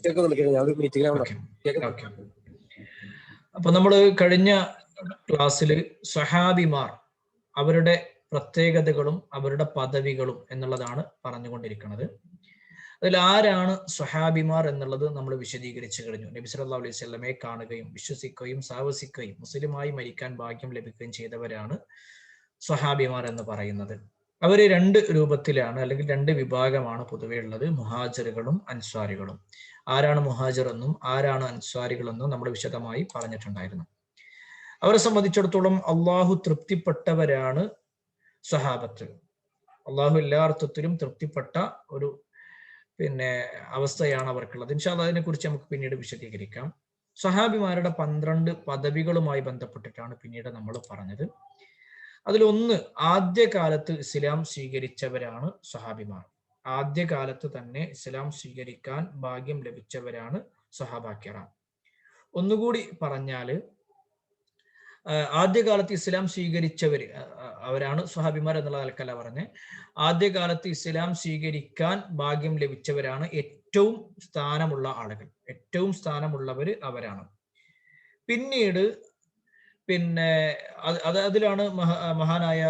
Okay okay. അപ്പൊ നമ്മൾ കഴിഞ്ഞ ക്ലാസ്സിൽ സ്വഹാബിമാർ അവരുടെ പ്രത്യേകതകളും അവരുടെ പദവികളും എന്നുള്ളതാണ് പറഞ്ഞുകൊണ്ടിരിക്കുന്നത്. അതിൽ ആരാണ് സ്വഹാബിമാർ എന്നുള്ളത് നമ്മൾ വിശദീകരിച്ചു കഴിഞ്ഞു. നബി സല്ലല്ലാഹു അലൈഹി വസല്ലമയെ കാണുകയും വിശ്വസിക്കുകയും സാഹസിക്കുകയും മുസ്ലിമായി മരിക്കാൻ ഭാഗ്യം ലഭിക്കുകയും ചെയ്തവരാണ് സ്വഹാബിമാർ എന്ന് പറയുന്നത്. അവര് രണ്ട് രൂപത്തിലാണ്, അല്ലെങ്കിൽ രണ്ട് വിഭാഗമാണ് പൊതുവെ ഉള്ളത്, മുഹാജിറുകളും അൻസ്വാരികളും. ആരാണ് മുഹാജിർ എന്നും ആരാണ് അൻസ്വാരികളെന്നും നമ്മൾ വിശദമായി പറഞ്ഞിട്ടുണ്ടായിരുന്നു. അവരെ സംബന്ധിച്ചിടത്തോളം അള്ളാഹു തൃപ്തിപ്പെട്ടവരാണ് സ്വഹാബത്ത്. അള്ളാഹു എല്ലാ അർത്ഥത്തിലും തൃപ്തിപ്പെട്ട ഒരു അവസ്ഥയാണ് അവർക്കുള്ളത്. ഇൻഷാ അല്ലാഹ് അതിനെ കുറിച്ച് നമുക്ക് പിന്നീട് വിശദീകരിക്കാം. സ്വഹാബിമാരുടെ 12 പദവികളുമായി ബന്ധപ്പെട്ടിട്ടാണ് പിന്നീട് നമ്മൾ പറഞ്ഞത്. അതിലൊന്ന്, ആദ്യകാലത്ത് ഇസ്ലാം സ്വീകരിച്ചവരാണ് സ്വഹാബിമാർ. ആദ്യകാലത്ത് തന്നെ ഇസ്ലാം സ്വീകരിക്കാൻ ഭാഗ്യം ലഭിച്ചവരാണ് സ്വഹാബാക്കിറാം. ഒന്നുകൂടി പറഞ്ഞാല്, ആദ്യകാലത്ത് ഇസ്ലാം സ്വീകരിച്ചവര് അവരാണ് സ്വഹാബിമാർ എന്നുള്ള നിലക്കല്ല പറഞ്ഞ്. ആദ്യകാലത്ത് ഇസ്ലാം സ്വീകരിക്കാൻ ഭാഗ്യം ലഭിച്ചവരാണ് ഏറ്റവും സ്ഥാനമുള്ള ആളുകൾ, ഏറ്റവും സ്ഥാനമുള്ളവര് അവരാണ്. പിന്നീട് അതിലാണ് മഹാനായ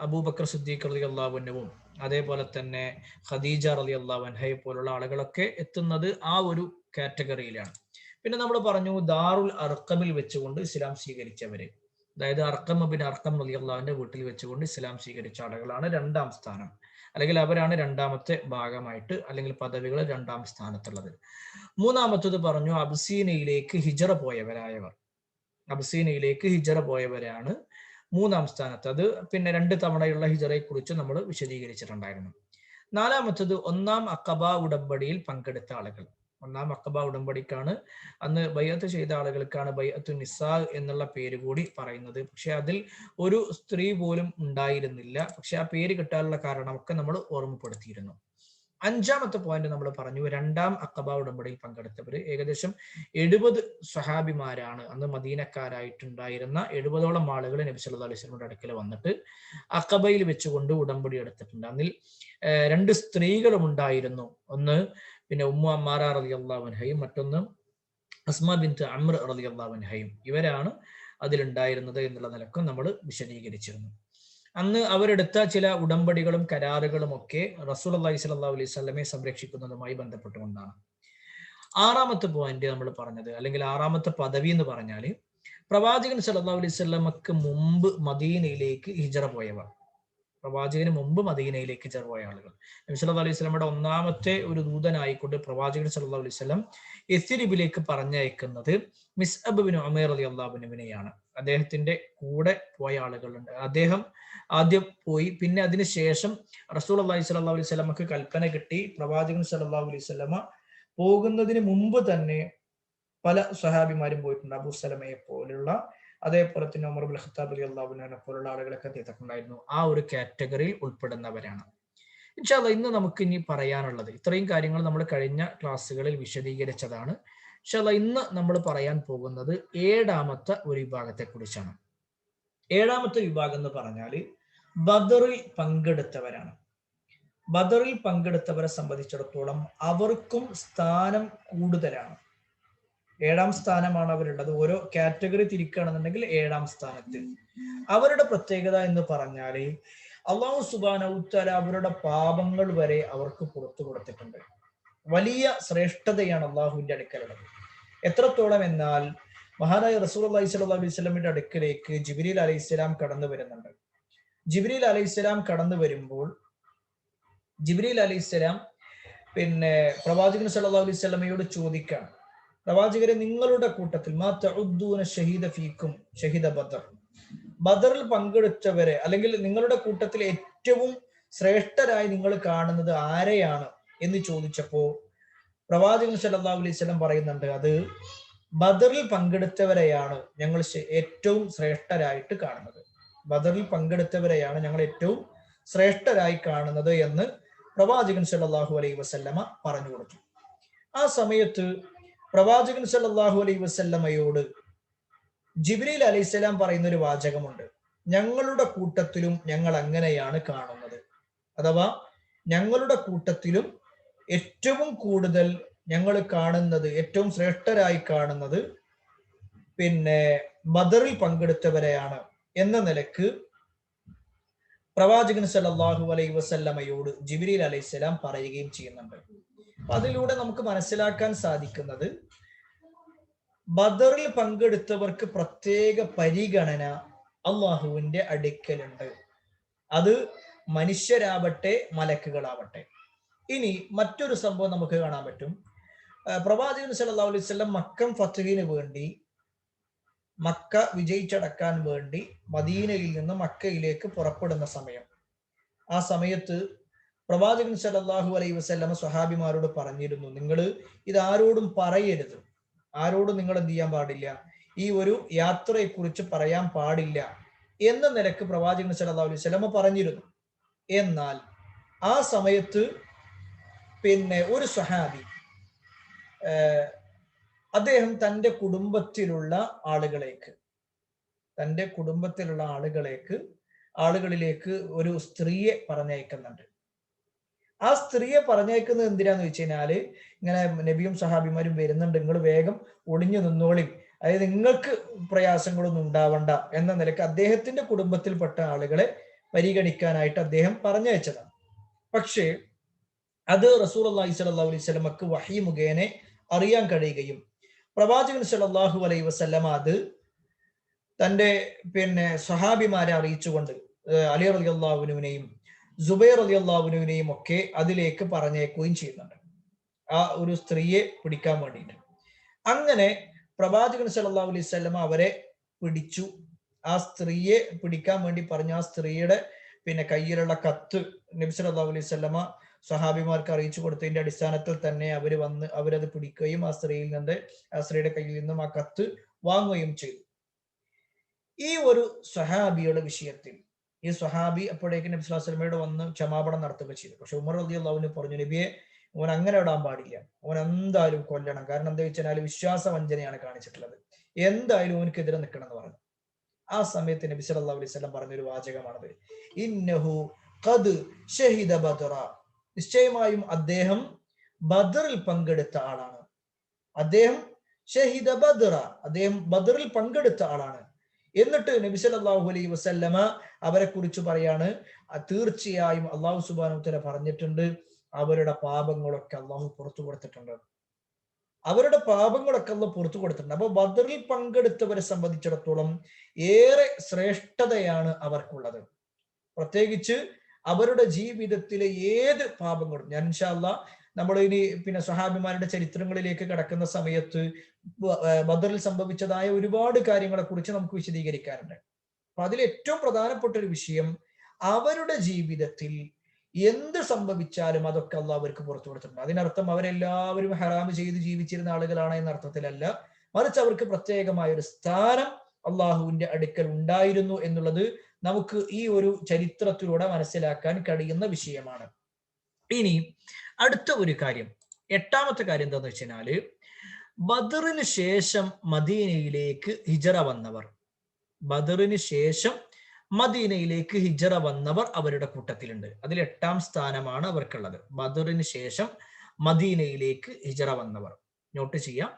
അബൂബക്കർ സിദ്ദീഖ് റളിയല്ലാഹു അൻഹുവും അതേപോലെ തന്നെ ഖദീജ റളിയല്ലാഹു അൻഹയെ പോലുള്ള ആളുകളൊക്കെ എത്തുന്നത് ആ ഒരു കാറ്റഗറിയിലാണ്. പിന്നെ നമ്മൾ പറഞ്ഞു ദാറുൽ അർഖമിൽ വെച്ചുകൊണ്ട് ഇസ്ലാം സ്വീകരിച്ചവര്, അതായത് അർഖം ബിൻ അർഖം റളിയല്ലാഹുവിന്റെ വീട്ടിൽ വെച്ചുകൊണ്ട് ഇസ്ലാം സ്വീകരിച്ച ആളുകളാണ് രണ്ടാം സ്ഥാനം, അല്ലെങ്കിൽ അവരാണ് രണ്ടാമത്തെ ഭാഗമായിട്ട്, അല്ലെങ്കിൽ പദവികൾ രണ്ടാം സ്ഥാനത്തുള്ളത്. മൂന്നാമത്തത് പറഞ്ഞു അബ്സീനയിലേക്ക് ഹിജറ പോയവരായവർ. അബ്സീനയിലേക്ക് ഹിജറ പോയവരാണ് മൂന്നാം സ്ഥാനത്ത്. അത് 2 തവണയുള്ള ഹിജറയെ കുറിച്ച് നമ്മൾ വിശദീകരിച്ചിട്ടുണ്ടായിരുന്നു. നാലാമത്തത് ഒന്നാം അഖബ ഉടമ്പടിയിൽ പങ്കെടുത്ത ആളുകൾ. ഒന്നാം അഖബ ഉടമ്പടിക്കാണ് അന്ന് ബൈഅത്ത് ചെയ്ത ആളുകൾക്കാണ് ബൈഅത്തു നിസാ എന്നുള്ള പേര് കൂടി പറയുന്നത്. പക്ഷെ അതിൽ ഒരു സ്ത്രീ പോലും ഉണ്ടായിരുന്നില്ല. പക്ഷെ ആ പേര് കിട്ടാനുള്ള കാരണമൊക്കെ നമ്മൾ ഓർമ്മപ്പെടുത്തിയിരുന്നു. അഞ്ചാമത്തെ പോയിന്റ് നമ്മൾ പറഞ്ഞു, രണ്ടാം അഖബ ഉടമ്പടിയിൽ പങ്കെടുത്തവര് ഏകദേശം 70 സ്വഹാബിമാരാണ്. അന്ന് മദീനക്കാരായിട്ടുണ്ടായിരുന്ന 70ഓളം ആളുകൾ നബി സല്ലല്ലാഹു അലൈഹി വസല്ലമയുടെ അടുക്കൽ വന്നിട്ട് അഖബയിൽ വെച്ചുകൊണ്ട് ഉടമ്പടി എടുത്തിട്ടുണ്ട്. അതിൽ 2 സ്ത്രീകളും ഉണ്ടായിരുന്നു. ഒന്ന് ഉമ്മു അമ്മാറ റളിയല്ലാഹു അൻഹയും മറ്റൊന്ന് അസ്മാ ബിൻത് അംർ റളിയല്ലാഹു അൻഹയും. ഇവരാണ് അതിലുണ്ടായിരുന്നത് എന്നുള്ള നിലക്കും നമ്മൾ വിശദീകരിച്ചിരുന്നു. അന്ന് അവരെടുത്ത ചില ഉടമ്പടികളും കരാറുകളും ഒക്കെ റസൂലുള്ളാഹി സ്വല്ലല്ലാഹു അലൈഹി വസല്ലമയെ സംരക്ഷിക്കുന്നതുമായി ബന്ധപ്പെട്ടുകൊണ്ടാണ്. ആറാമത്തെ പോയിന്റ് നമ്മൾ പറഞ്ഞത്, അല്ലെങ്കിൽ ആറാമത്തെ പദവി എന്ന് പറഞ്ഞാല്, പ്രവാചകൻ സ്വല്ലല്ലാഹു അലൈഹി വസല്ലമക്ക് മുമ്പ് മദീനയിലേക്ക് ഹിജറ പോയവർ. പ്രവാചകന് മുമ്പ് മദീനയിലേക്ക് ഹിജറ പോയ ആളുകൾ. നബി സല്ലല്ലാഹു അലൈഹി വസല്ലമയുടെ ഒന്നാമത്തെ ഒരു ദൂതനായിക്കൊണ്ട് പ്രവാചകൻ സല്ലല്ലാഹു അലൈഹി വസല്ലം യസ്രിബിലേക്ക് പറഞ്ഞയക്കുന്നത് മിസ്അബ് ബിൻ ഉമൈർ റളിയല്ലാഹു അൻഹുവിനെയാണ്. അദ്ദേഹത്തിന്റെ കൂടെ പോയ ആളുകളുണ്ട്. അദ്ദേഹം ആദ്യം പോയി. പിന്നെ അതിനുശേഷം റസൂലുള്ളാഹി സ്വല്ലല്ലാഹു അലൈഹി വസല്ലമക്ക് കൽപ്പന കിട്ടി. പ്രവാചകൻ സല്ലല്ലാഹു അലൈഹി വസല്ലമ പോകുന്നതിന് മുമ്പ് തന്നെ പല സ്വഹാബിമാരും പോയിട്ടുണ്ട്. അബൂ സലമയെ പോലുള്ള, അതേപോലെ തന്നെ ഉമർ ഇബ്നുൽ ഖത്താബ് റളിയല്ലാഹു അൻഹു പോലുള്ള ആളുകളൊക്കെ എത്തിയിട്ടുണ്ടായിരുന്നു. ആ ഒരു കാറ്റഗറിയിൽ ഉൾപ്പെടുന്നവരാണ്. ഇൻഷാ അല്ലാഹ് ഇന്ന് നമുക്ക് ഇനി പറയാനുള്ളത്, ഇത്രയും കാര്യങ്ങൾ നമ്മൾ കഴിഞ്ഞ ക്ലാസ്സുകളിൽ വിശദീകരിച്ചതാണ്. ഇൻഷാ അല്ലാഹ് ഇന്ന് നമ്മൾ പറയാൻ പോകുന്നത് 7ാമത്തെ ഒരു വിഭാഗത്തെ കുറിച്ചാണ്. 7ാമത്തെ വിഭാഗം എന്ന് പറഞ്ഞാല് ബദറിൽ പങ്കെടുത്തവരാണ്. ബദറിൽ പങ്കെടുത്തവരെ സംബന്ധിച്ചിടത്തോളം അവർക്കും സ്ഥാനം കൂടുതലാണ്. 7ാം സ്ഥാനമാണ് അവരുള്ളത്. ഓരോ കാറ്റഗറി തിരിക്കുകയാണെന്നുണ്ടെങ്കിൽ 7ാം സ്ഥാനത്ത്. അവരുടെ പ്രത്യേകത എന്ന് പറഞ്ഞാല് അല്ലാഹു സുബ്ഹാനഹു വ തആല അവരുടെ പാപങ്ങൾ വരെ അവർക്ക് പുറത്തു കൊടുത്തിട്ടുണ്ട്. വലിയ ശ്രേഷ്ഠതയാണ് അള്ളാഹുവിന്റെ അടുക്കലുള്ളത്. എത്രത്തോളം എന്നാൽ മഹാനായ റസൂലുള്ളാഹി സ്വല്ലല്ലാഹു അലൈഹി വസല്ലമയുടെ അടുക്കലേക്ക് ജിബ്രീൽ അലൈഹിസ്സലാം കടന്നു വരുന്നുണ്ട്. ജിബ്രീൽ അലൈഹിസ്സലാം കടന്നു വരുമ്പോൾ ജിബ്രീൽ അലൈഹിസ്സലാം പ്രവാചകൻ സല്ലല്ലാഹു അലൈഹി വസല്ലമയോട് ചോദിക്കാണ്, പ്രവാചകരെ, നിങ്ങളുടെ കൂട്ടത്തിൽ മാ തഉദ്ദൂന ഷഹീദ ഫീക്കും ഷഹീദ ബദർ, ബദറിൽ പങ്കെടുത്തവരെ, അല്ലെങ്കിൽ നിങ്ങളുടെ കൂട്ടത്തിൽ ഏറ്റവും ശ്രേഷ്ഠരായി നിങ്ങൾ കാണുന്നത് ആരെയാണ് എന്ന് ചോദിച്ചപ്പോ പ്രവാചകൻ സല്ലല്ലാഹു അലൈഹി വസല്ലം പറയുന്നുണ്ട്, അത് ബദറിൽ പങ്കെടുത്തവരെയാണ് ഞങ്ങൾ ഏറ്റവും ശ്രേഷ്ഠരായിട്ട് കാണുന്നത്. ബദറിൽ പങ്കെടുത്തവരെയാണ് ഞങ്ങൾ ഏറ്റവും ശ്രേഷ്ഠരായി കാണുന്നത് എന്ന് പ്രവാചകൻ സല്ലല്ലാഹു അലൈഹി വസല്ലമ പറഞ്ഞു കൊടുത്തു. ആ സമയത്ത് പ്രവാചകൻ സല്ലല്ലാഹു അലൈഹി വസല്ലമയോട് ജിബ്രീൽ അലൈഹിസ്സലാം പറയുന്ന ഒരു വാചകമുണ്ട്, ഞങ്ങളുടെ കൂട്ടത്തിലും ഞങ്ങൾ അങ്ങനെയാണ് കാണുന്നത്. അഥവാ ഞങ്ങളുടെ കൂട്ടത്തിലും ഏറ്റവും കൂടുതൽ ഞങ്ങൾ കാണുന്നത്, ഏറ്റവും ശ്രേഷ്ഠരായി കാണുന്നത് പിന്നെ ബദറിൽ പങ്കെടുത്തവരെയാണ് എന്ന നിലക്ക് പ്രവാചകൻ സല്ലല്ലാഹു അലൈഹി വസല്ലമയോട് ജിബ്രീൽ അലൈഹിസ്സലാം പറയുകയും ചെയ്യുന്നുണ്ട്. അപ്പൊ അതിലൂടെ നമുക്ക് മനസ്സിലാക്കാൻ സാധിക്കുന്നത് ബദറിൽ പങ്കെടുത്തവർക്ക് പ്രത്യേക പരിഗണന അള്ളാഹുവിന്റെ അടുക്കലുണ്ട്. അത് മനുഷ്യരാവട്ടെ മലക്കുകളാവട്ടെ. ഇനി മറ്റൊരു സംഭവം നമുക്ക് കാണാൻ പറ്റും. പ്രവാചകൻ സല്ലല്ലാഹു അലൈഹി വസല്ലം മക്കം ഫത്ഹിന് വേണ്ടി, മക്ക വിജയിച്ചടക്കാൻ വേണ്ടി മദീനയിൽ നിന്ന് മക്കയിലേക്ക് പുറപ്പെടുന്ന സമയം, ആ സമയത്ത് പ്രവാചകൻ സല്ലല്ലാഹു അലൈഹി വസല്ലം സ്വഹാബിമാരോട് പറഞ്ഞിരുന്നു, നിങ്ങൾ ഇത് ആരോടും പറയരുത്, ആരോടും നിങ്ങൾ എന്ത് ചെയ്യാൻ പാടില്ല, ഈ ഒരു യാത്രയെ കുറിച്ച് പറയാൻ പാടില്ല എന്ന നിലക്ക് പ്രവാചകൻ സല്ലല്ലാഹു അലൈഹി വസല്ലം പറഞ്ഞിരുന്നു. എന്നാൽ ആ സമയത്ത് പിന്നെ ഒരു സ്വഹാബി അദ്ദേഹം തൻ്റെ കുടുംബത്തിലുള്ള ആളുകളിലേക്ക് ഒരു സ്ത്രീയെ പറഞ്ഞയക്കുന്നുണ്ട്. ആ സ്ത്രീയെ പറഞ്ഞയക്കുന്നത് എന്തിനാന്ന് വെച്ച് കഴിഞ്ഞാല്, ഇങ്ങനെ നബിയും സഹാബിമാരും വരുന്നുണ്ട്, നിങ്ങൾ വേഗം ഒളിഞ്ഞു നിന്നോളി, അതായത് നിങ്ങൾക്ക് പ്രയാസങ്ങളൊന്നും ഉണ്ടാവണ്ട എന്ന നിലക്ക് അദ്ദേഹത്തിന്റെ കുടുംബത്തിൽപ്പെട്ട ആളുകളെ പരിഗണിക്കാനായിട്ട് അദ്ദേഹം പറഞ്ഞയച്ചതാണ്. പക്ഷേ അത് റസൂലുള്ളാഹി സ്വല്ലല്ലാഹു അലൈഹി വസല്ലമക്ക് വഹി മുഖേന അറിയാൻ കഴിയുകയും പ്രവാചകൻ സല്ലല്ലാഹു അലൈഹി വസല്ലമ അത് തന്റെ സ്വഹാബിമാരെ അറിയിച്ചുകൊണ്ട് അലി റളിയല്ലാഹു അൻഹുവിനെയും സുബൈർ റളിയല്ലാഹു അൻഹുവിനെയും ഒക്കെ അതിലേക്ക് പറഞ്ഞേക്കുകയും ചെയ്യുന്നുണ്ട്, ആ ഒരു സ്ത്രീയെ പിടിക്കാൻ വേണ്ടിയിട്ട്. അങ്ങനെ പ്രവാചകൻ സല്ലല്ലാഹു അലൈഹി വസല്ലമ അവരെ പിടിച്ചു. ആ സ്ത്രീയെ പിടിക്കാൻ വേണ്ടി പറഞ്ഞു. ആ സ്ത്രീയുടെ കയ്യിലുള്ള കത്ത് നബി സല്ലല്ലാഹു അലൈഹി വസല്ലമ സ്വഹാബിമാർക്ക് അറിയിച്ചു കൊടുത്തതിന്റെ അടിസ്ഥാനത്തിൽ തന്നെ അവരത് പിടിക്കുകയും ആ സ്ത്രീയുടെ കയ്യിൽ നിന്നും ആ കത്ത് വാങ്ങുകയും ചെയ്തു. ഈ ഒരു സ്വഹാബിയുടെ വിഷയത്തിൽ ഈ സ്വഹാബി അപ്പോഴേക്കും നബി സ്വല്ലല്ലാഹു അലൈഹി വസല്ലമയോട് വന്ന് ക്ഷമാപണം നടത്തുക ചെയ്തു. പക്ഷെ ഉമർ റളിയല്ലാഹു അൻഹു പറഞ്ഞു, നബിയെ, അവൻ അങ്ങനെ ഇടാൻ പാടില്ല, അവൻ എന്തായാലും കൊല്ലണം. കാരണം എന്താ വെച്ചാൽ വിശ്വാസവഞ്ചനയാണ് കാണിച്ചിട്ടുള്ളത്, എന്തായാലും അവനക്കെതിരെ നിൽക്കണം എന്ന് പറഞ്ഞു. ആ സമയത്ത് നബി സല്ലല്ലാഹു അലൈഹി വസല്ലം പറഞ്ഞൊരു വാചകമാണത്, ഇന്നഹു ഖദ് ഷഹിദ ബദറ, നിശ്ചയമായും അദ്ദേഹം ബദറിൽ പങ്കെടുത്ത ആളാണ്. അദ്ദേഹം ഷഹിദ ബദറ, അദ്ദേഹം ബദറിൽ പങ്കെടുത്ത ആളാണ്. എന്നിട്ട് നബി സല്ലല്ലാഹു അലൈഹി വസല്ലമ അവരെ കുറിച്ച് പറയാണ്, തീർച്ചയായും അല്ലാഹു സുബ്ഹാനഹു വ തആല പറഞ്ഞിട്ടുണ്ട്, അവരുടെ പാപങ്ങളൊക്കെ അല്ലാഹു പുറത്തു കൊടുത്തിട്ടുണ്ട്, അവരുടെ പാപങ്ങളൊക്കെ അല്ലാഹു പുറത്തു കൊടുത്തിട്ടുണ്ട്. അപ്പൊ ബദറിൽ പങ്കെടുത്തവരെ സംബന്ധിച്ചിടത്തോളം ഏറെ ശ്രേഷ്ഠതയാണ് അവർക്കുള്ളത്. പ്രത്യേകിച്ച് അവരുടെ ജീവിതത്തിലെ ഏത് പാപങ്ങളും, ഞാൻ ഇൻഷാ അല്ലാഹ് നമ്മൾ ഇനി സ്വഹാബിമാരുടെ ചരിത്രങ്ങളിലേക്ക് കടക്കുന്ന സമയത്ത് ബദറിൽ സംഭവിച്ചതായ ഒരുപാട് കാര്യങ്ങളെ കുറിച്ച് നമുക്ക് വിശദീകരിക്കാറുണ്ട്. അപ്പൊ അതിൽ ഏറ്റവും പ്രധാനപ്പെട്ട ഒരു വിഷയം, അവരുടെ ജീവിതത്തിൽ എന്ത് സംഭവിച്ചാലും അതൊക്കെ അള്ളാഹു അവർക്ക് പുറത്തു കൊടുത്തിട്ടുണ്ട്. അതിനർത്ഥം അവരെല്ലാവരും ഹറാമ് ചെയ്ത് ജീവിച്ചിരുന്ന ആളുകളാണ് എന്ന അർത്ഥത്തിലല്ല, മറിച്ച് അവർക്ക് പ്രത്യേകമായ ഒരു സ്ഥാനം അള്ളാഹുവിന്റെ അടുക്കൽ ഉണ്ടായിരുന്നു എന്നുള്ളത് നമുക്ക് ഈ ഒരു ചരിത്രത്തിലൂടെ മനസ്സിലാക്കാൻ കഴിയുന്ന വിഷയമാണ്. ഇനി അടുത്ത ഒരു കാര്യം, എട്ടാമത്തെ കാര്യം എന്താന്ന് വെച്ചാല്, ബദറിന് ശേഷം മദീനയിലേക്ക് ഹിജറ വന്നവർ, ബദറിന് ശേഷം മദീനയിലേക്ക് ഹിജറ വന്നവർ അവരുടെ കൂട്ടത്തിലുണ്ട്. അതിൽ 8ാം സ്ഥാനമാണ് അവർക്കുള്ളത്. ബദറിന് ശേഷം മദീനയിലേക്ക് ഹിജറ വന്നവർ, നോട്ട് ചെയ്യാം,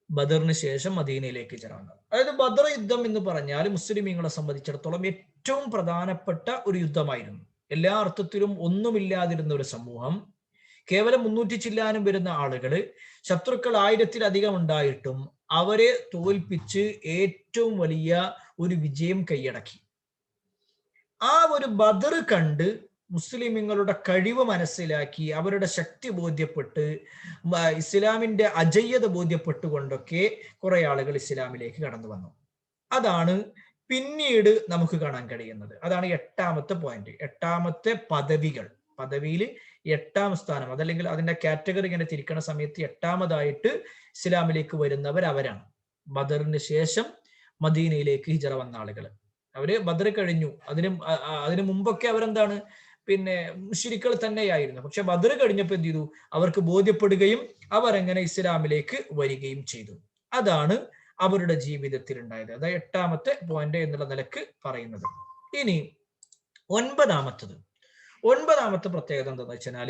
ബദറിന് ശേഷം മദീനയിലേക്ക് ഹിജറ വന്നവർ. അതായത് ബദർ യുദ്ധം എന്ന് പറഞ്ഞാൽ മുസ്ലിമീങ്ങളെ സംബന്ധിച്ചിടത്തോളം ഏറ്റവും പ്രധാനപ്പെട്ട ഒരു യുദ്ധമായിരുന്നു. എല്ലാ അർത്ഥത്തിലും ഒന്നുമില്ലാതിരുന്ന ഒരു സമൂഹം, കേവലം 300 ചില്ലാനും വരുന്ന ആളുകള്, ശത്രുക്കൾ 1000-ലധികം ഉണ്ടായിട്ടും അവരെ തോൽപ്പിച്ച് ഏറ്റവും വലിയ ഒരു വിജയം കൈയടക്കി. ആ ഒരു ബദർ കണ്ട് മുസ്ലിമീങ്ങളുടെ കഴിവ് മനസ്സിലാക്കി, അവരുടെ ശക്തി ബോധ്യപ്പെട്ട്, ഇസ്ലാമിന്റെ അജയ്യത ബോധ്യപ്പെട്ടുകൊണ്ടൊക്കെ കുറെ ആളുകൾ ഇസ്ലാമിലേക്ക് കടന്നു വന്നു. അതാണ് പിന്നീട് നമുക്ക് കാണാൻ കഴിയുന്നത്. അതാണ് 8ാമത്തെ പോയിന്റ്. 8ാമത്തെ പദവിയിൽ 8ാം സ്ഥാനം, അതല്ലെങ്കിൽ അതിന്റെ കാറ്റഗറി ഇങ്ങനെ തിരിക്കണ സമയത്ത് 8ാമതായിട്ട് ഇസ്ലാമിലേക്ക് വരുന്നവർ അവരാണ്. ബദറിന് ശേഷം മദീനയിലേക്ക് ഹിജറ വന്ന ആളുകൾ. അവര് ബദർ കഴിഞ്ഞു, അതിന് മുമ്പൊക്കെ അവരെന്താണ് മുശ്രിക്കുകൾ തന്നെയായിരുന്നു. പക്ഷെ ബദർ കഴിഞ്ഞപ്പോൾ എന്ത് ചെയ്തു, അവർക്ക് ബോധ്യപ്പെടുകയും അവരെങ്ങനെ ഇസ്ലാമിലേക്ക് വരികയും ചെയ്തു. അതാണ് അവരുടെ ജീവിതത്തിൽ ഉണ്ടായത്. അതായത് 8ാമത്തെ പോയിന്റ് എന്നുള്ള നിലക്ക് പറയുന്നത്. ഇനി 9ാമത്തത്, ഒൻപതാമത്തെ പ്രത്യേകത എന്താണെന്ന് വെച്ചാൽ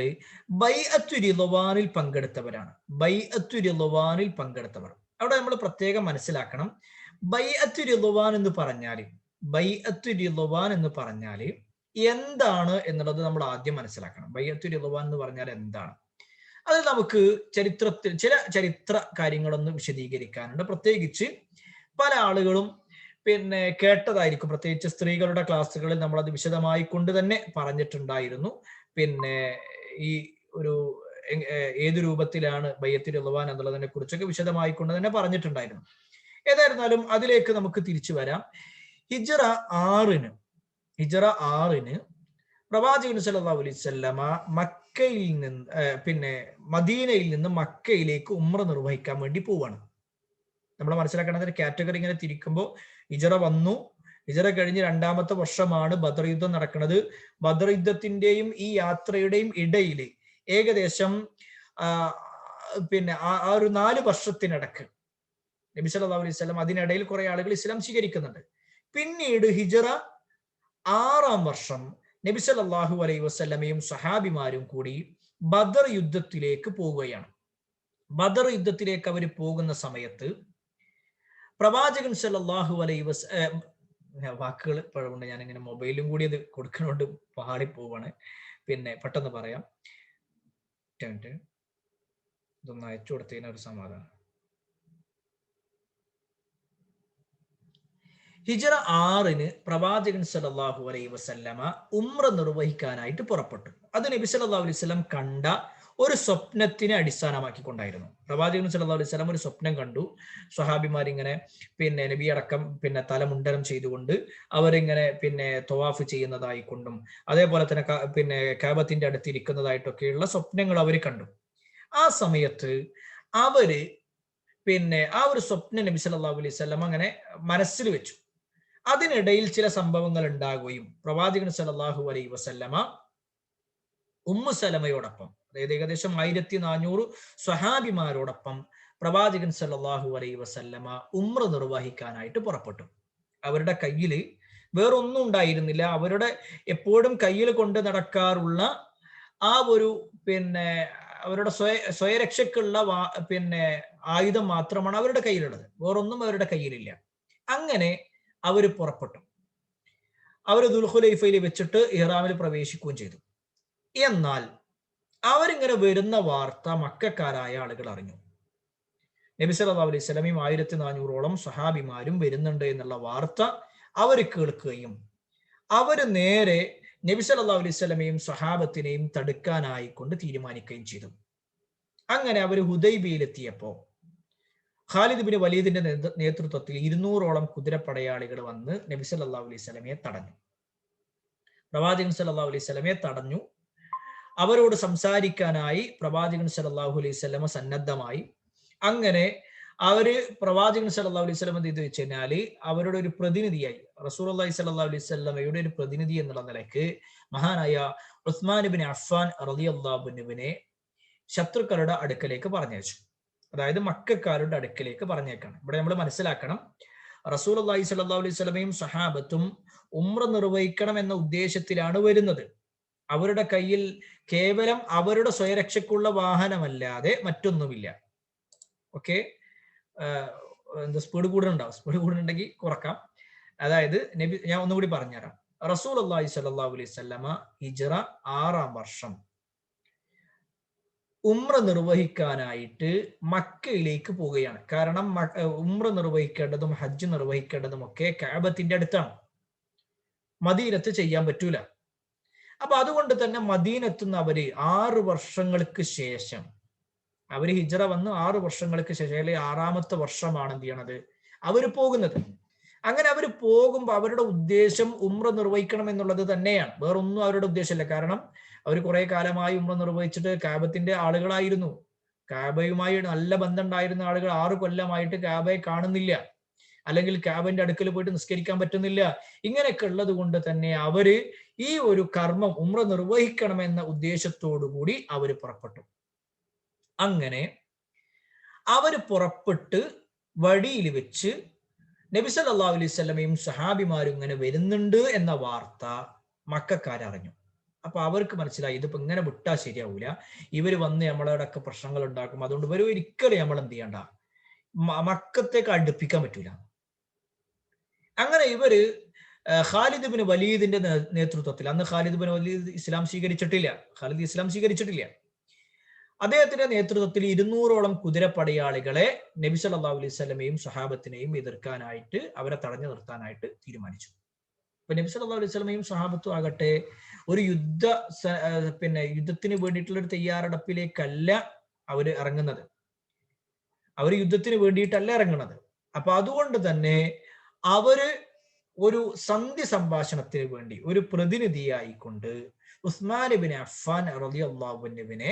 ബൈഅത്തു റിദ്വാനിൽ പങ്കെടുത്തവരാണ്. ബൈഅത്തു റിദ്വാനിൽ പങ്കെടുത്തവർ. അവിടെ നമ്മൾ പ്രത്യേകം മനസ്സിലാക്കണം, ബൈഅത്തു റിദ്വാൻ എന്ന് പറഞ്ഞാൽ എന്താണ് എന്നുള്ളത് നമ്മൾ ആദ്യം മനസ്സിലാക്കണം. ബൈഅത്തു റിദ്വാൻ എന്ന് പറഞ്ഞാൽ എന്താണ്? അത് നമുക്ക് ചരിത്രത്തിൽ ചില ചരിത്ര കാര്യങ്ങളൊന്നും വിശദീകരിക്കാനുണ്ട്. പ്രത്യേകിച്ച് പല ആളുകളും കേട്ടതായിരിക്കും, പ്രത്യേകിച്ച് സ്ത്രീകളുടെ ക്ലാസ്സുകളിൽ നമ്മൾ അത് വിശദമായി കൊണ്ട് തന്നെ പറഞ്ഞിട്ടുണ്ടായിരുന്നു. ഈ ഒരു ഏത് രൂപത്തിലാണ് ബൈഅത്തുൽ റിദ്വാൻ എന്നുള്ളതിനെ കുറിച്ചൊക്കെ വിശദമായി കൊണ്ട് തന്നെ പറഞ്ഞിട്ടുണ്ടായിരുന്നു. ഏതായിരുന്നാലും അതിലേക്ക് നമുക്ക് തിരിച്ചു വരാം. ഹിജ്റ 6 പ്രവാചകൻ സല്ലല്ലാഹു അലൈഹി വസല്ലമ മക്കയിൽ നിന്ന് മദീനയിൽ നിന്ന് മക്കയിലേക്ക് ഉംറ നിർവഹിക്കാൻ വേണ്ടി പോവാണ്. നമ്മൾ മനസ്സിലാക്കേണ്ട ഒരു കാറ്റഗറി ഇങ്ങനെ തിരിക്കുമ്പോൾ ഹിജ്റ വന്നു, ഹിജ്റ കഴിഞ്ഞ് 2ാമത്തെ വർഷമാണ് ബദർ യുദ്ധം നടക്കുന്നത്. ബദർ യുദ്ധത്തിന്റെയും ഈ യാത്രയുടെയും ഇടയിൽ ഏകദേശം ആ ഒരു 4 വർഷത്തിനിടക്ക് നബി സല്ലല്ലാഹു അലൈഹി വസല്ലം അതിനിടയിൽ കുറെ ആളുകൾ ഇസ്ലാം സ്വീകരിക്കുന്നുണ്ട്. പിന്നീട് ഹിജ്റ 6ാം വർഷം നബി സല്ലല്ലാഹു അലൈഹി വസല്ലമയും സഹാബിമാരും കൂടി ബദർ യുദ്ധത്തിലേക്ക് പോവുകയാണ്. ബദർ യുദ്ധത്തിലേക്ക് അവർ പോകുന്ന സമയത്ത് പ്രവാചകൻ സല്ലല്ലാഹു അലൈഹി വസല്ലം, വാക്കുകൾ പഴമുണ്ട്, ഞാനിങ്ങനെ മൊബൈലും കൂടി അത് കൊടുക്കുന്നതുകൊണ്ട് പാടിപ്പോവാണ്, പെട്ടെന്ന് പറയാം. ഇതൊന്ന് അയച്ചു കൊടുത്തതിന് ഒരു സമാധാനം. ഹിജ്റ 6 പ്രവാചകൻ സല്ലല്ലാഹു അലൈഹി വസല്ലമ ഉംറ നിർവഹിക്കാനായിട്ട് പുറപ്പെട്ടു. അത് നബി സല്ലല്ലാഹു അലൈഹി വസല്ലം കണ്ട ഒരു സ്വപ്നത്തിനെ അടിസ്ഥാനമാക്കിക്കൊണ്ടായിരുന്നു. പ്രവാചകൻ സല്ലല്ലാഹു അലൈഹി വസല്ലം ഒരു സ്വപ്നം കണ്ടു. സ്വഹാബിമാരിങ്ങനെ നബി അടക്കം തലമുണ്ടനം ചെയ്തുകൊണ്ട് അവരിങ്ങനെ തവാഫ് ചെയ്യുന്നതായിക്കൊണ്ടും അതേപോലെ തന്നെ കഅബത്തിന്റെ അടുത്ത് ഇരിക്കുന്നതായിട്ടൊക്കെയുള്ള സ്വപ്നങ്ങൾ അവർ കണ്ടു. ആ സമയത്ത് അവര് ആ ഒരു സ്വപ്നം നബി സല്ലല്ലാഹു അലൈഹി വസല്ലം അങ്ങനെ മനസ്സിൽ വെച്ചു. അതിനിടയിൽ ചില സംഭവങ്ങൾ ഉണ്ടാകുകയും പ്രവാചകൻ സല്ലല്ലാഹു അലൈഹി വസല്ലമ ഉമ്മു സലമയോടൊപ്പം, അതായത് ഏകദേശം 1400 സ്വഹാബിമാരോടൊപ്പം പ്രവാചകൻ സല്ലല്ലാഹു അലൈഹി വസല്ലമ ഉംറ നിർവഹിക്കാനായിട്ട് പുറപ്പെട്ടു. അവരുടെ കയ്യിൽ വേറൊന്നും ഉണ്ടായിരുന്നില്ല. അവരുടെ എപ്പോഴും കയ്യിൽ കൊണ്ട് നടക്കാറുള്ള ആ ഒരു അവരുടെ സ്വയരക്ഷക്കുള്ള ആയുധം മാത്രമാണ് അവരുടെ കയ്യിലുള്ളത്. വേറൊന്നും അവരുടെ കയ്യിലില്ല. അങ്ങനെ അവർ പുറപ്പെട്ടു. അവർ ദുൽഖുലൈഫയിൽ വെച്ചിട്ട് ഇഹ്റാമിൽ പ്രവേശിക്കുകയും ചെയ്തു. എന്നാൽ അവരിങ്ങനെ വരുന്ന വാർത്ത മക്കക്കാരായ ആളുകൾ അറിഞ്ഞു. നബി സല്ലല്ലാഹു അലൈഹി വസല്ലമയും 1400ഓളം സ്വഹാബിമാരും വരുന്നുണ്ട് എന്നുള്ള വാർത്ത അവർ കേൾക്കുകയും അവര് നേരെ നബി സല്ലല്ലാഹു അലൈഹി വസല്ലമയും സ്വഹാബത്തിനെയും തടുക്കാനായിക്കൊണ്ട് തീരുമാനിക്കുകയും ചെയ്തു. അങ്ങനെ അവർ ഹുദൈബിയയിലെത്തിയപ്പോൾ ഖാലിദ് ബിൻ വലീദിന്റെ നേതൃത്വത്തിൽ 200ഓളം കുതിരപ്പടയാളികൾ വന്ന് നബി സല്ലല്ലാഹു അലൈഹി വസല്ലമയെ തടഞ്ഞു. പ്രവാചകൻ സല്ലല്ലാഹു അലൈഹി വസല്ലമയെ തടഞ്ഞു. അവരോട് സംസാരിക്കാനായി പ്രവാചകൻ സല്ലല്ലാഹു അലൈഹി വസല്ലമ സന്നദ്ധമായി. അങ്ങനെ അവര് പ്രവാചകൻ സല്ലല്ലാഹു അലൈഹി വസല്ലമ എന്ത് വെച്ച് കഴിഞ്ഞാല് അവരുടെ ഒരു പ്രതിനിധിയായി, റസൂലുള്ളാഹി സ്വല്ലല്ലാഹു അലൈഹി വസല്ലമയുടെ ഒരു പ്രതിനിധി എന്നുള്ള നിലയ്ക്ക് മഹാനായ ഉസ്മാൻ ഇബ്നു അഫ്ഫാൻ റളിയല്ലാഹു അൻഹുവിനെ ശത്രുക്കളുടെ അടുക്കലേക്ക് പറഞ്ഞയച്ചു. അതായത് മക്കക്കാരുടെ അടുക്കലേക്ക് പറഞ്ഞേക്കാണ്. ഇവിടെ നമ്മൾ മനസ്സിലാക്കണം, റസൂലുള്ളാഹി സ്വല്ലല്ലാഹു അലൈഹി വസല്ലമയും സഹാബത്തും ഉംറ നിർവഹിക്കണം എന്ന ഉദ്ദേശത്തിലാണ് വരുന്നത്. അവരുടെ കയ്യിൽ കേവലം അവരുടെ സ്വയരക്ഷയ്ക്കുള്ള വാഹനമല്ലാതെ മറ്റൊന്നുമില്ല. ഓക്കെ, എന്താ സ്പീഡ് കൂടുന്നുണ്ടാവും? സ്പീഡ് കൂടുന്നുണ്ടെങ്കിൽ കുറക്കാം. അതായത് ഞാൻ ഒന്നുകൂടി പറഞ്ഞുതരാം. റസൂലുള്ളാഹി സ്വല്ലല്ലാഹു അലൈഹി വസല്ലമ ഹിജ്റ 6ാം വർഷം ഉംറ നിർവഹിക്കാനായിട്ട് മക്കയിലേക്ക് പോവുകയാണ്. കാരണം ഉംറ നിർവഹിക്കേണ്ടതും ഹജ്ജ് നിർവഹിക്കേണ്ടതും ഒക്കെ കഅബത്തിന്റെ അടുത്താണ്, മദീനത്ത് ചെയ്യാൻ പറ്റൂല. അപ്പൊ അതുകൊണ്ട് തന്നെ മദീനത്തുനിന്ന് അവര് 6 വർഷങ്ങൾക്ക് ശേഷം, അവര് ഹിജ്റ വന്ന് 6 വർഷങ്ങൾക്ക് ശേഷം, അല്ലെങ്കിൽ 6ാമത്തെ വർഷമാണ് എന്ത് ചെയ്യണത് അവര് പോകുന്നത്. അങ്ങനെ അവർ പോകുമ്പോൾ അവരുടെ ഉദ്ദേശം ഉംറ നിർവഹിക്കണം എന്നുള്ളത് തന്നെയാണ്, വേറൊന്നും അവരുടെ ഉദ്ദേശമില്ല. കാരണം അവർ കുറെ കാലമായി ഉംറ നിർവഹിച്ചിട്ട് കാബത്തിന്റെ ആളുകളായിരുന്നു, കാബയുമായി നല്ല ബന്ധം ഉണ്ടായിരുന്ന ആളുകൾ 6 കൊല്ലമായിട്ട് കാബയെ കാണുന്നില്ല, അല്ലെങ്കിൽ കാബന്റെ അടുക്കൽ പോയിട്ട് നിസ്കരിക്കാൻ പറ്റുന്നില്ല. ഇങ്ങനെയൊക്കെ ഉള്ളത് കൊണ്ട് തന്നെ അവര് ഈ ഒരു കർമ്മം ഉംറ നിർവഹിക്കണമെന്ന ഉദ്ദേശത്തോടു കൂടി അവര് പുറപ്പെട്ടു. അങ്ങനെ അവര് പുറപ്പെട്ട് വഴിയിൽ വെച്ച് നബി സല്ലല്ലാഹു അലൈഹി വസല്ലമയും സഹാബിമാരും ഇങ്ങനെ വരുന്നുണ്ട് എന്ന വാർത്ത മക്കക്കാരറിഞ്ഞു. അപ്പൊ അവർക്ക് മനസ്സിലായി ഇതിപ്പോ ഇങ്ങനെ വിട്ടാൽ ശരിയാവൂല, ഇവര് വന്ന് നമ്മളോടൊക്കെ പ്രശ്നങ്ങൾ ഉണ്ടാക്കും, അതുകൊണ്ട് ഇവർ ഒരിക്കലും നമ്മൾ എന്ത് ചെയ്യണ്ട, മക്കത്തേക്ക് അടുപ്പിക്കാൻ പറ്റൂല. അങ്ങനെ ഇവര് ഖാലിദ് ബിൻ വലീദിന്റെ നേതൃത്വത്തിൽ, അന്ന് ഖാലിദ് ബിൻ വലീദ് ഇസ്ലാം സ്വീകരിച്ചിട്ടില്ല, ഖാലിദ് ഇസ്ലാം സ്വീകരിച്ചിട്ടില്ല, അദ്ദേഹത്തിന്റെ നേതൃത്വത്തിൽ 200ഓളം കുതിരപ്പടയാളികളെ നബി സല്ലല്ലാഹു അലൈഹി വസല്ലമയും സഹാബത്തിനെയും എതിർക്കാനായിട്ട്, അവരെ തടഞ്ഞു നിർത്താനായിട്ട് തീരുമാനിച്ചു. അപ്പൊ നബി സല്ലല്ലാഹു അലൈഹി വസല്ലമയും സഹാബത്തും ആകട്ടെ ഒരു യുദ്ധത്തിന് വേണ്ടിയിട്ടുള്ള ഒരു തയ്യാറെടുപ്പിലേക്കല്ല അവര് ഇറങ്ങുന്നത്, അവര് യുദ്ധത്തിന് വേണ്ടിയിട്ടല്ല ഇറങ്ങുന്നത്. അപ്പൊ അതുകൊണ്ട് തന്നെ അവര് ഒരു സന്ധി സംഭാഷണത്തിന് വേണ്ടി ഒരു പ്രതിനിധിയായിക്കൊണ്ട് ഉസ്മാൻ ഇബ്നു അഫ്ഫാൻ റളിയല്ലാഹു അൻഹുവിനെ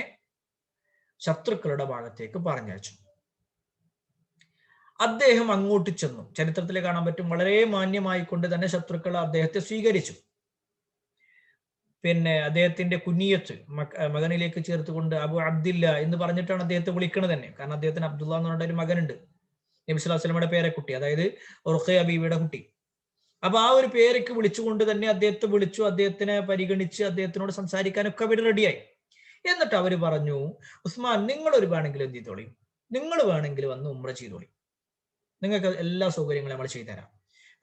ശത്രുക്കളുടെ ഭാഗത്തേക്ക് പറഞ്ഞയച്ചു. അദ്ദേഹം അങ്ങോട്ട് ചെന്നു. ചരിത്രത്തിൽ കാണാൻ പറ്റും, വളരെ മാന്യമായിക്കൊണ്ട് തന്നെ ശത്രുക്കൾ അദ്ദേഹത്തെ സ്വീകരിച്ചു. പിന്നെ അദ്ദേഹത്തിന്റെ കുനിയത്ത് മകനിലേക്ക് ചേർത്തുകൊണ്ട് അബു അബ്ദില്ല എന്ന് പറഞ്ഞിട്ടാണ് അദ്ദേഹത്തെ വിളിക്കുന്നത് തന്നെ. കാരണം അദ്ദേഹത്തിന് അബ്ദുള്ള എന്ന് പറഞ്ഞ ഒരു മകനുണ്ട്, നബി സ്വല്ലല്ലാഹു അലൈഹി വസല്ലമയുടെ പേരക്കുട്ടി, അതായത് റുഖയ്യ ബീവിയുടെ കുട്ടി. അപ്പൊ ആ ഒരു പേരക്ക് വിളിച്ചുകൊണ്ട് തന്നെ അദ്ദേഹത്തെ വിളിച്ചു, അദ്ദേഹത്തിനെ പരിഗണിച്ച് അദ്ദേഹത്തിനോട് സംസാരിക്കാനൊക്കെ അവർ റെഡിയായി. എന്നിട്ട് അവര് പറഞ്ഞു, ഉസ്മാൻ നിങ്ങൾ ഒരു വേണമെങ്കിൽ എന്ത് ചെയ്തോളി, നിങ്ങൾ വേണമെങ്കിൽ വന്ന് ഉംറ ചെയ്തോളി, നിങ്ങൾക്ക് എല്ലാ സൗകര്യങ്ങളും നമ്മൾ ചെയ്തുതരാം,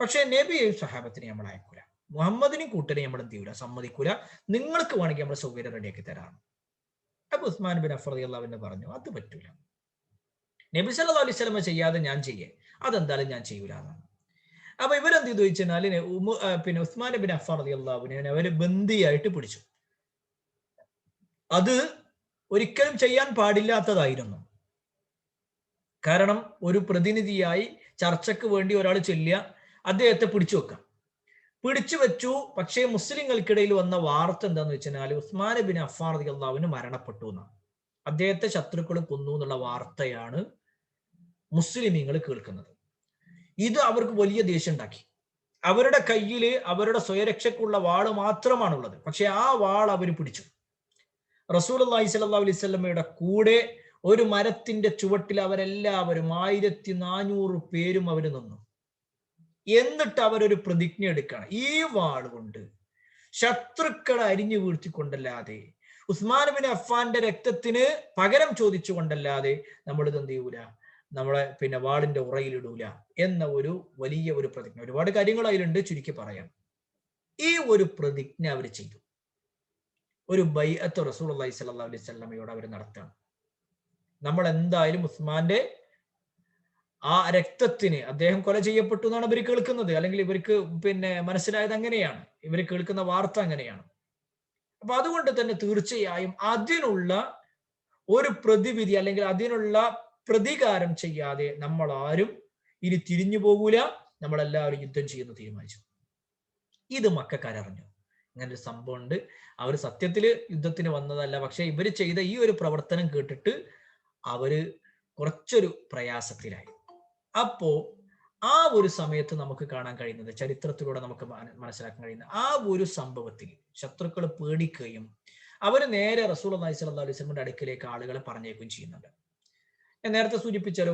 പക്ഷെ നബിയെയും സഹാബത്തിനെയും നമ്മൾ അയക്കൂല, മുഹമ്മദിനെയും കൂട്ടനെ നമ്മൾ എന്ത് ചെയ്യൂല, സമ്മതിക്കൂല, നിങ്ങൾക്ക് വേണമെങ്കിൽ നമ്മൾ സൗകര്യം റെഡിയാക്കി തരാം. അപ്പൊ ഉസ്മാൻ ബിൻ അഫ്ഫാൻ റളിയല്ലാഹു അൻഹു പറഞ്ഞു, അത് പറ്റൂല, നബി സല്ലല്ലാഹു അലൈഹി വസല്ലം ചെയ്യാതെ ഞാൻ ചെയ്യേ, അതെന്തായാലും ഞാൻ ചെയ്യൂല എന്നാണ്. അപ്പൊ ഇവരെന്ത് ചെയ്തു വെച്ചാൽ പിന്നെ ഉസ്മാൻ ബിൻ അഫ്ഫാൻ റളിയല്ലാഹു അൻഹു അവര് ബന്ദിയായിട്ട് പിടിച്ചു. അത് ഒരിക്കലും ചെയ്യാൻ പാടില്ലാത്തതായിരുന്നു. കാരണം ഒരു പ്രതിനിധിയായി ചർച്ചയ്ക്ക് വേണ്ടി ഒരാൾ ചെല്ലുക, അദ്ദേഹത്തെ പിടിച്ചു വെക്കാം, പിടിച്ചു വെച്ചു. പക്ഷേ മുസ്ലിങ്ങൾക്കിടയിൽ വന്ന വാർത്ത എന്താന്ന് വെച്ചാൽ ഉസ്മാൻ ബിൻ അഫ്ഫാൻ റളിയല്ലാഹു അൻഹു മരണപ്പെട്ടു എന്നാണ്, അദ്ദേഹത്തെ ശത്രുക്കൾ കൊന്നു എന്നുള്ള വാർത്തയാണ് മുസ്ലിമീങ്ങൾ കേൾക്കുന്നത്. ഇത് അവർക്ക് വലിയ ദേഷ്യം ഉണ്ടാക്കി. അവരുടെ കയ്യിൽ അവരുടെ സ്വയരക്ഷയ്ക്കുള്ള വാള് മാത്രമാണുള്ളത്, പക്ഷെ ആ വാൾ അവർ പിടിച്ചു. റസൂലുള്ളാഹി സ്വല്ലല്ലാഹു അലൈഹി വസല്ലമയുടെ കൂടെ ഒരു മരത്തിന്റെ ചുവട്ടിൽ അവരെല്ലാവരും 1400 പേരും അവർ നിന്നു. എന്നിട്ട് അവരൊരു പ്രതിജ്ഞ എടുക്കുകയാണ്, ഈ വാൾ കൊണ്ട് ശത്രുക്കളെ അരിഞ്ഞു വീഴ്ത്തിക്കൊണ്ടല്ലാതെ, ഉസ്മാൻ ബിൻ അഫ്ഫാന്റെ രക്തത്തിന് പകരം ചോദിച്ചുകൊണ്ടല്ലാതെ നമ്മൾ ഇത് എന്ത് ചെയ്യൂല, നമ്മളെ വാളിന്റെ ഉറയിലിടൂല എന്ന ഒരു വലിയ ഒരു പ്രതിജ്ഞ. ഒരുപാട് കാര്യങ്ങൾ അതിലുണ്ട്, ചുരുക്കി പറയാം. ഈ ഒരു പ്രതിജ്ഞ അവർ ചെയ്തു. ഒരു ബൈഅത്ത് റസൂലുള്ളാഹി സ്വല്ലല്ലാഹു അലൈഹി വസല്ലമയോട് അവർ നടത്തുകയാണ്. നമ്മൾ എന്തായാലും ഉസ്മാന്റെ ആ രക്തത്തിന്, അദ്ദേഹം കൊല ചെയ്യപ്പെട്ടു എന്നാണ് ഇവർ കേൾക്കുന്നത്, അല്ലെങ്കിൽ ഇവർക്ക് മനസ്സിലായത് അങ്ങനെയാണ്, ഇവർ കേൾക്കുന്ന വാർത്ത അങ്ങനെയാണ്. അപ്പൊ അതുകൊണ്ട് തന്നെ തീർച്ചയായും അതിനുള്ള ഒരു പ്രതിവിധി അല്ലെങ്കിൽ അതിനുള്ള പ്രതികാരം ചെയ്യാതെ നമ്മൾ ആരും ഇനി തിരിഞ്ഞു പോകൂല, നമ്മളെല്ലാവരും യുദ്ധം ചെയ്യുന്നു തീരുമാനിച്ചു. ഇത് മക്കക്കാരറിഞ്ഞു, ഇങ്ങനൊരു സംഭവം ഉണ്ട്, അവർ സത്യത്തിൽ യുദ്ധത്തിന് വന്നതല്ല, പക്ഷെ ഇവർ ചെയ്ത ഈ ഒരു പ്രവർത്തനം കേട്ടിട്ട് അവര് കുറച്ചൊരു പ്രയാസത്തിലായി. അപ്പോ ആ ഒരു സമയത്ത് നമുക്ക് കാണാൻ കഴിയുന്നത്, ചരിത്രത്തിലൂടെ നമുക്ക് മനസ്സിലാക്കാൻ കഴിയുന്ന ആ ഒരു സംഭവത്തിൽ ശത്രുക്കൾ പേടിക്കുകയും അവര് നേരെ റസൂലുള്ളാഹി സ്വല്ലല്ലാഹു അലൈഹി വസല്ലമയുടെ അടുക്കിലേക്ക് ആളുകളെ പറഞ്ഞേക്കുകയും ചെയ്യുന്നുണ്ട്. ഞാൻ നേരത്തെ സൂചിപ്പിച്ചാൽ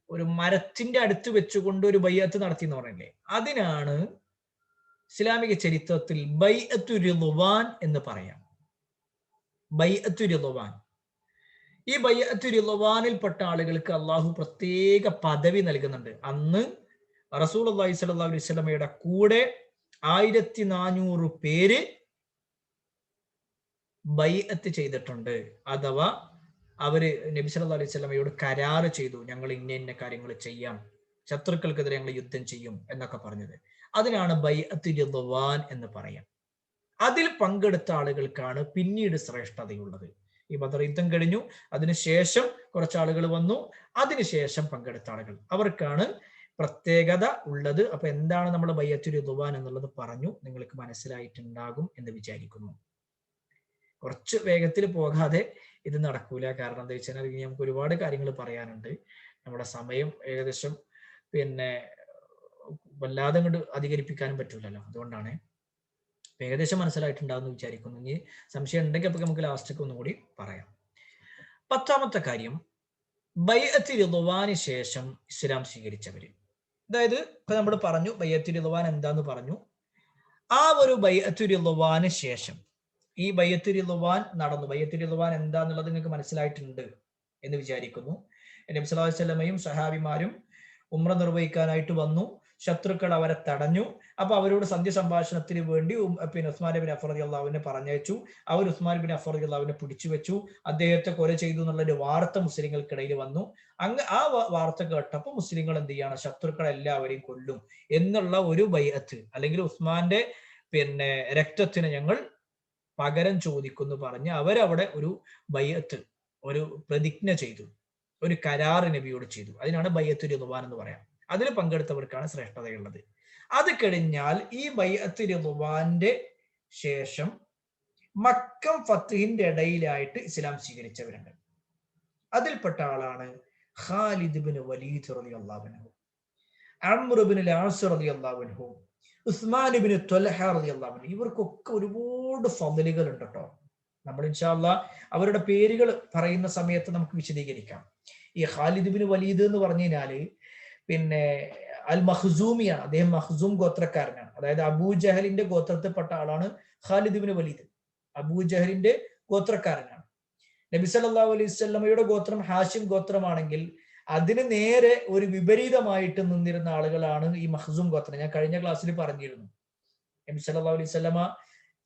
ഒരു മരത്തിന്റെ അടുത്ത് വെച്ചുകൊണ്ട് ഒരു ബൈഅത്ത് നടത്തി എന്ന് പറയണ്ടേ, അതിനാണ് ഇസ്ലാമിക ചരിത്രത്തിൽ ബൈഅത്തു റിദ്വാൻ എന്ന് പറയാം. ബൈഅത്തു റിദ്വാൻ. ഈ ബൈഅത്തു റിദ്വാനിൽപ്പെട്ട ആളുകൾക്ക് അള്ളാഹു പ്രത്യേക പദവി നൽകുന്നുണ്ട്. അന്ന് റസൂലുള്ളാഹി സ്വല്ലല്ലാഹു അലൈഹി വസല്ലമയുടെ കൂടെ 1400 പേര് ബൈഅത്ത് ചെയ്തിട്ടുണ്ട്. അഥവാ അവര് നബി സല്ലല്ലാഹു അലൈഹി വസല്ലമയോട് കരാറ് ചെയ്തു, ഞങ്ങൾ ഇന്ന കാര്യങ്ങൾ ചെയ്യാം, ശത്രുക്കൾക്കെതിരെ ഞങ്ങൾ യുദ്ധം ചെയ്യും എന്നൊക്കെ പറഞ്ഞത്. അതിനാണ് ബൈഅത്ത് റിദ്വാൻ എന്ന് പറയാം. അതിൽ പങ്കെടുത്ത ആളുകൾക്കാണ് പിന്നീട് ശ്രേഷ്ഠതയുള്ളത്. ഈ ബദർ യുദ്ധം കഴിഞ്ഞു, അതിനുശേഷം കുറച്ചാളുകൾ വന്നു, അതിനുശേഷം പങ്കെടുത്ത ആളുകൾ, അവർക്കാണ് പ്രത്യേകത ഉള്ളത്. അപ്പൊ എന്താണ് നമ്മൾ ബൈഅത്ത് റിദ്വാൻ എന്നുള്ളത് പറഞ്ഞു, നിങ്ങൾക്ക് മനസ്സിലായിട്ടുണ്ടാകും എന്ന് വിചാരിക്കുന്നു. കുറച്ച് വേഗത്തിൽ പോകാതെ ഇത് നടക്കൂല, കാരണം എന്താ വെച്ചാൽ ഇനി നമുക്ക് ഒരുപാട് കാര്യങ്ങൾ പറയാനുണ്ട്. നമ്മുടെ സമയം ഏകദേശം വല്ലാതെ അങ്ങോട്ട് അധികരിപ്പിക്കാനും പറ്റൂലല്ലോ, അതുകൊണ്ടാണ്. ഏകദേശം മനസ്സിലായിട്ടുണ്ടാവും എന്ന് വിചാരിക്കുന്നു. ഇനി സംശയം ഉണ്ടെങ്കിൽ അപ്പൊ നമുക്ക് ലാസ്റ്റൊക്കെ ഒന്നും കൂടി പറയാം. 10ാമത്തെ കാര്യം, ബൈഅത്ത് റിദ്വാന് ശേഷം ഇസ്ലാം സ്വീകരിച്ചവര്. അതായത് ഇപ്പൊ നമ്മൾ പറഞ്ഞു ബൈഅത്ത് റിദ്വാൻ എന്താന്ന് പറഞ്ഞു. ആ ഒരു ബൈഅത്തുർ റിദ്വാന് ശേഷം ഈ ബൈഅത്തുർ റിദ്വാൻ നടന്നു. ബൈഅത്തുർ റിദ്വാൻ എന്താന്നുള്ളത് നിങ്ങൾക്ക് മനസ്സിലായിട്ടുണ്ട് എന്ന് വിചാരിക്കുന്നു. നബി സല്ലല്ലാഹു അലൈഹി വസല്ലമയും സഹാബിമാരും ഉംറ നിർവഹിക്കാനായിട്ട് വന്നു. ശത്രുക്കൾ അവരെ തടഞ്ഞു. അപ്പൊ അവരോട് സന്ധ്യ സംഭാഷണത്തിന് വേണ്ടി പിന്നെ ഉസ്മാൻ ബിൻ അഫ്ഫാൻ റളിയല്ലാഹു അൻഹു പറഞ്ഞയച്ചു. അവർ ഉസ്മാൻ ബിൻ അഫ്ഫാൻ റളിയല്ലാഹു അൻഹു പിടിച്ചു വെച്ചു. അദ്ദേഹത്തെ കൊല ചെയ്തു എന്നുള്ള ഒരു വാർത്ത മുസ്ലിങ്ങൾക്കിടയിൽ വന്നു. ആ വാർത്ത കേട്ടപ്പോൾ മുസ്ലിങ്ങൾ എന്ത് ചെയ്യാണ്? ശത്രുക്കളെല്ലാവരെയും കൊല്ലും എന്നുള്ള ഒരു ബൈഅത്ത്, അല്ലെങ്കിൽ ഉസ്മാന്റെ പിന്നെ രക്തത്തിന് ഞങ്ങൾ പകരം ചോദിക്കുന്നു പറഞ്ഞ് അവരവിടെ ഒരു ബൈഅത്ത്, ഒരു പ്രതിജ്ഞ ചെയ്തു, ഒരു കരാർ നബിയോട് ചെയ്തു. അതിനാണ് ബൈഅത്തുർ റിദ്വാൻ എന്ന് പറയാം. അതിൽ പങ്കെടുത്തവർക്കാണ് ശ്രേഷ്ഠതയുള്ളത്. അത് കഴിഞ്ഞാൽ ഈ ബൈഅത്തുർ റിദ്വാന്റെ ശേഷം മക്കം ഫത്ഹിന്റെ ഇടയിലായിട്ട് ഇസ്ലാം സ്വീകരിച്ചവരുണ്ട്. അതിൽപ്പെട്ട ആളാണ് ഖാലിദ് ബിൻ വലീദ് റളിയല്ലാഹു അൻഹു, അംർ ബിൻ അൽ-ആസ് റളിയല്ലാഹു അൻഹു, ഉസ്മാൻ ബിൻ ത്വൽഹ റളിയല്ലാഹു അൻഹു. ഇവർക്കൊക്കെ ഒരുപാട് ഫളലുകൾ ഉണ്ട് കേട്ടോ. നമ്മൾ ഇൻഷാ അല്ലാഹ് അവരുടെ പേരുകൾ പറയുന്ന സമയത്ത് നമുക്ക് വിശദീകരിക്കാം. ഈ ഖാലിദ് ബിൻ വലീദ് എന്ന് പറഞ്ഞു കഴിഞ്ഞാല് പിന്നെ അൽ മഖ്സൂമിയാണ്. അദ്ദേഹം മഖ്സൂം ഗോത്രക്കാരനാണ്. അതായത് അബൂജഹലിന്റെ ഗോത്രത്തിൽപ്പെട്ട ആളാണ് ഖാലിദ് ബിൻ വലീദ്. അബൂജഹലിന്റെ ഗോത്രക്കാരനാണ്. നബി സല്ലല്ലാഹു അലൈഹി വസല്ലമയുടെ ഗോത്രം ഹാഷിം ഗോത്രമാണെങ്കിൽ അതിന് നേരെ ഒരു വിപരീതമായിട്ട് നിന്നിരുന്ന ആളുകളാണ് ഈ മഖ്സൂം ഗോത്രം. ഞാൻ കഴിഞ്ഞ ക്ലാസ്സിൽ പറഞ്ഞിരുന്നു. നബി സല്ലല്ലാഹു അലൈഹി വസല്ലമ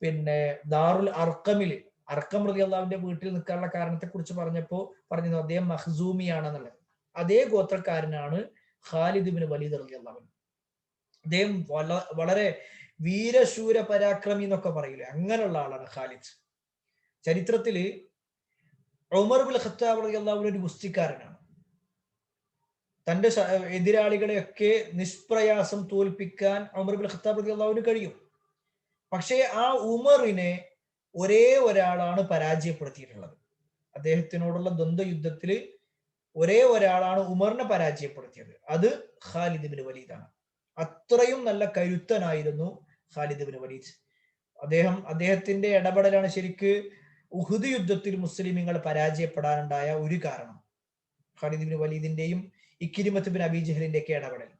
പിന്നെ ദാറുൽ അർഖമില് അർഖം റളിയല്ലാഹുവിന്റെ വീട്ടിൽ നിൽക്കാനുള്ള കാരണത്തെ കുറിച്ച് പറഞ്ഞപ്പോൾ പറഞ്ഞത് അദ്ദേഹം മഖ്സൂമിയാണെന്നുള്ളത്. അതേ ഗോത്രക്കാരനാണ് ഖാലിദ് ബിൻ വലീദ് റളിയല്ലാഹു അൻഹു. അദ്ദേഹം വളരെ വീരശൂര പരാക്രമി എന്നൊക്കെ പറയില്ലേ, അങ്ങനെയുള്ള ആളാണ് ഖാലിദ്. ചരിത്രത്തില് ഉമർ ബിൻ ഖത്താബ് റളിയല്ലാഹു അൻഹു ഒരു ഗുസ്തിക്കാരനാണ്. തന്റെ എതിരാളികളെയൊക്കെ നിഷ്പ്രയാസം തോൽപ്പിക്കാൻ ഉമർ ബിൻ ഖത്താബ് റളിയല്ലാഹു അൻഹു കഴിയും. പക്ഷേ ആ ഉമറിനെ ഒരേ ഒരാളാണ് പരാജയപ്പെടുത്തിയിട്ടുള്ളത്. അദ്ദേഹത്തിനോടുള്ള ദ്വന്ദ്വ യുദ്ധത്തിൽ ഒരേ ഒരാളാണ് ഉമറിനെ പരാജയപ്പെടുത്തിയത്. അത് ഖാലിദ് ബിൻ വലീദാണ്. അത്രയും നല്ല കരുത്തനായിരുന്നു ഖാലിദ് ബിൻ വലീദ്. അദ്ദേഹത്തിന്റെ ഇടപെടലാണ് ശരിക്ക് ഉഹുദ് യുദ്ധത്തിൽ മുസ്ലിമീങ്ങൾ പരാജയപ്പെടാനുണ്ടായ ഒരു കാരണം. ഖാലിദ് ബിൻ വലീദിന്റെയും ഇക്രിമത്ത് ബിൻ അബീ ജഹലിന്റെ ഒക്കെ ഇടപെടൽ.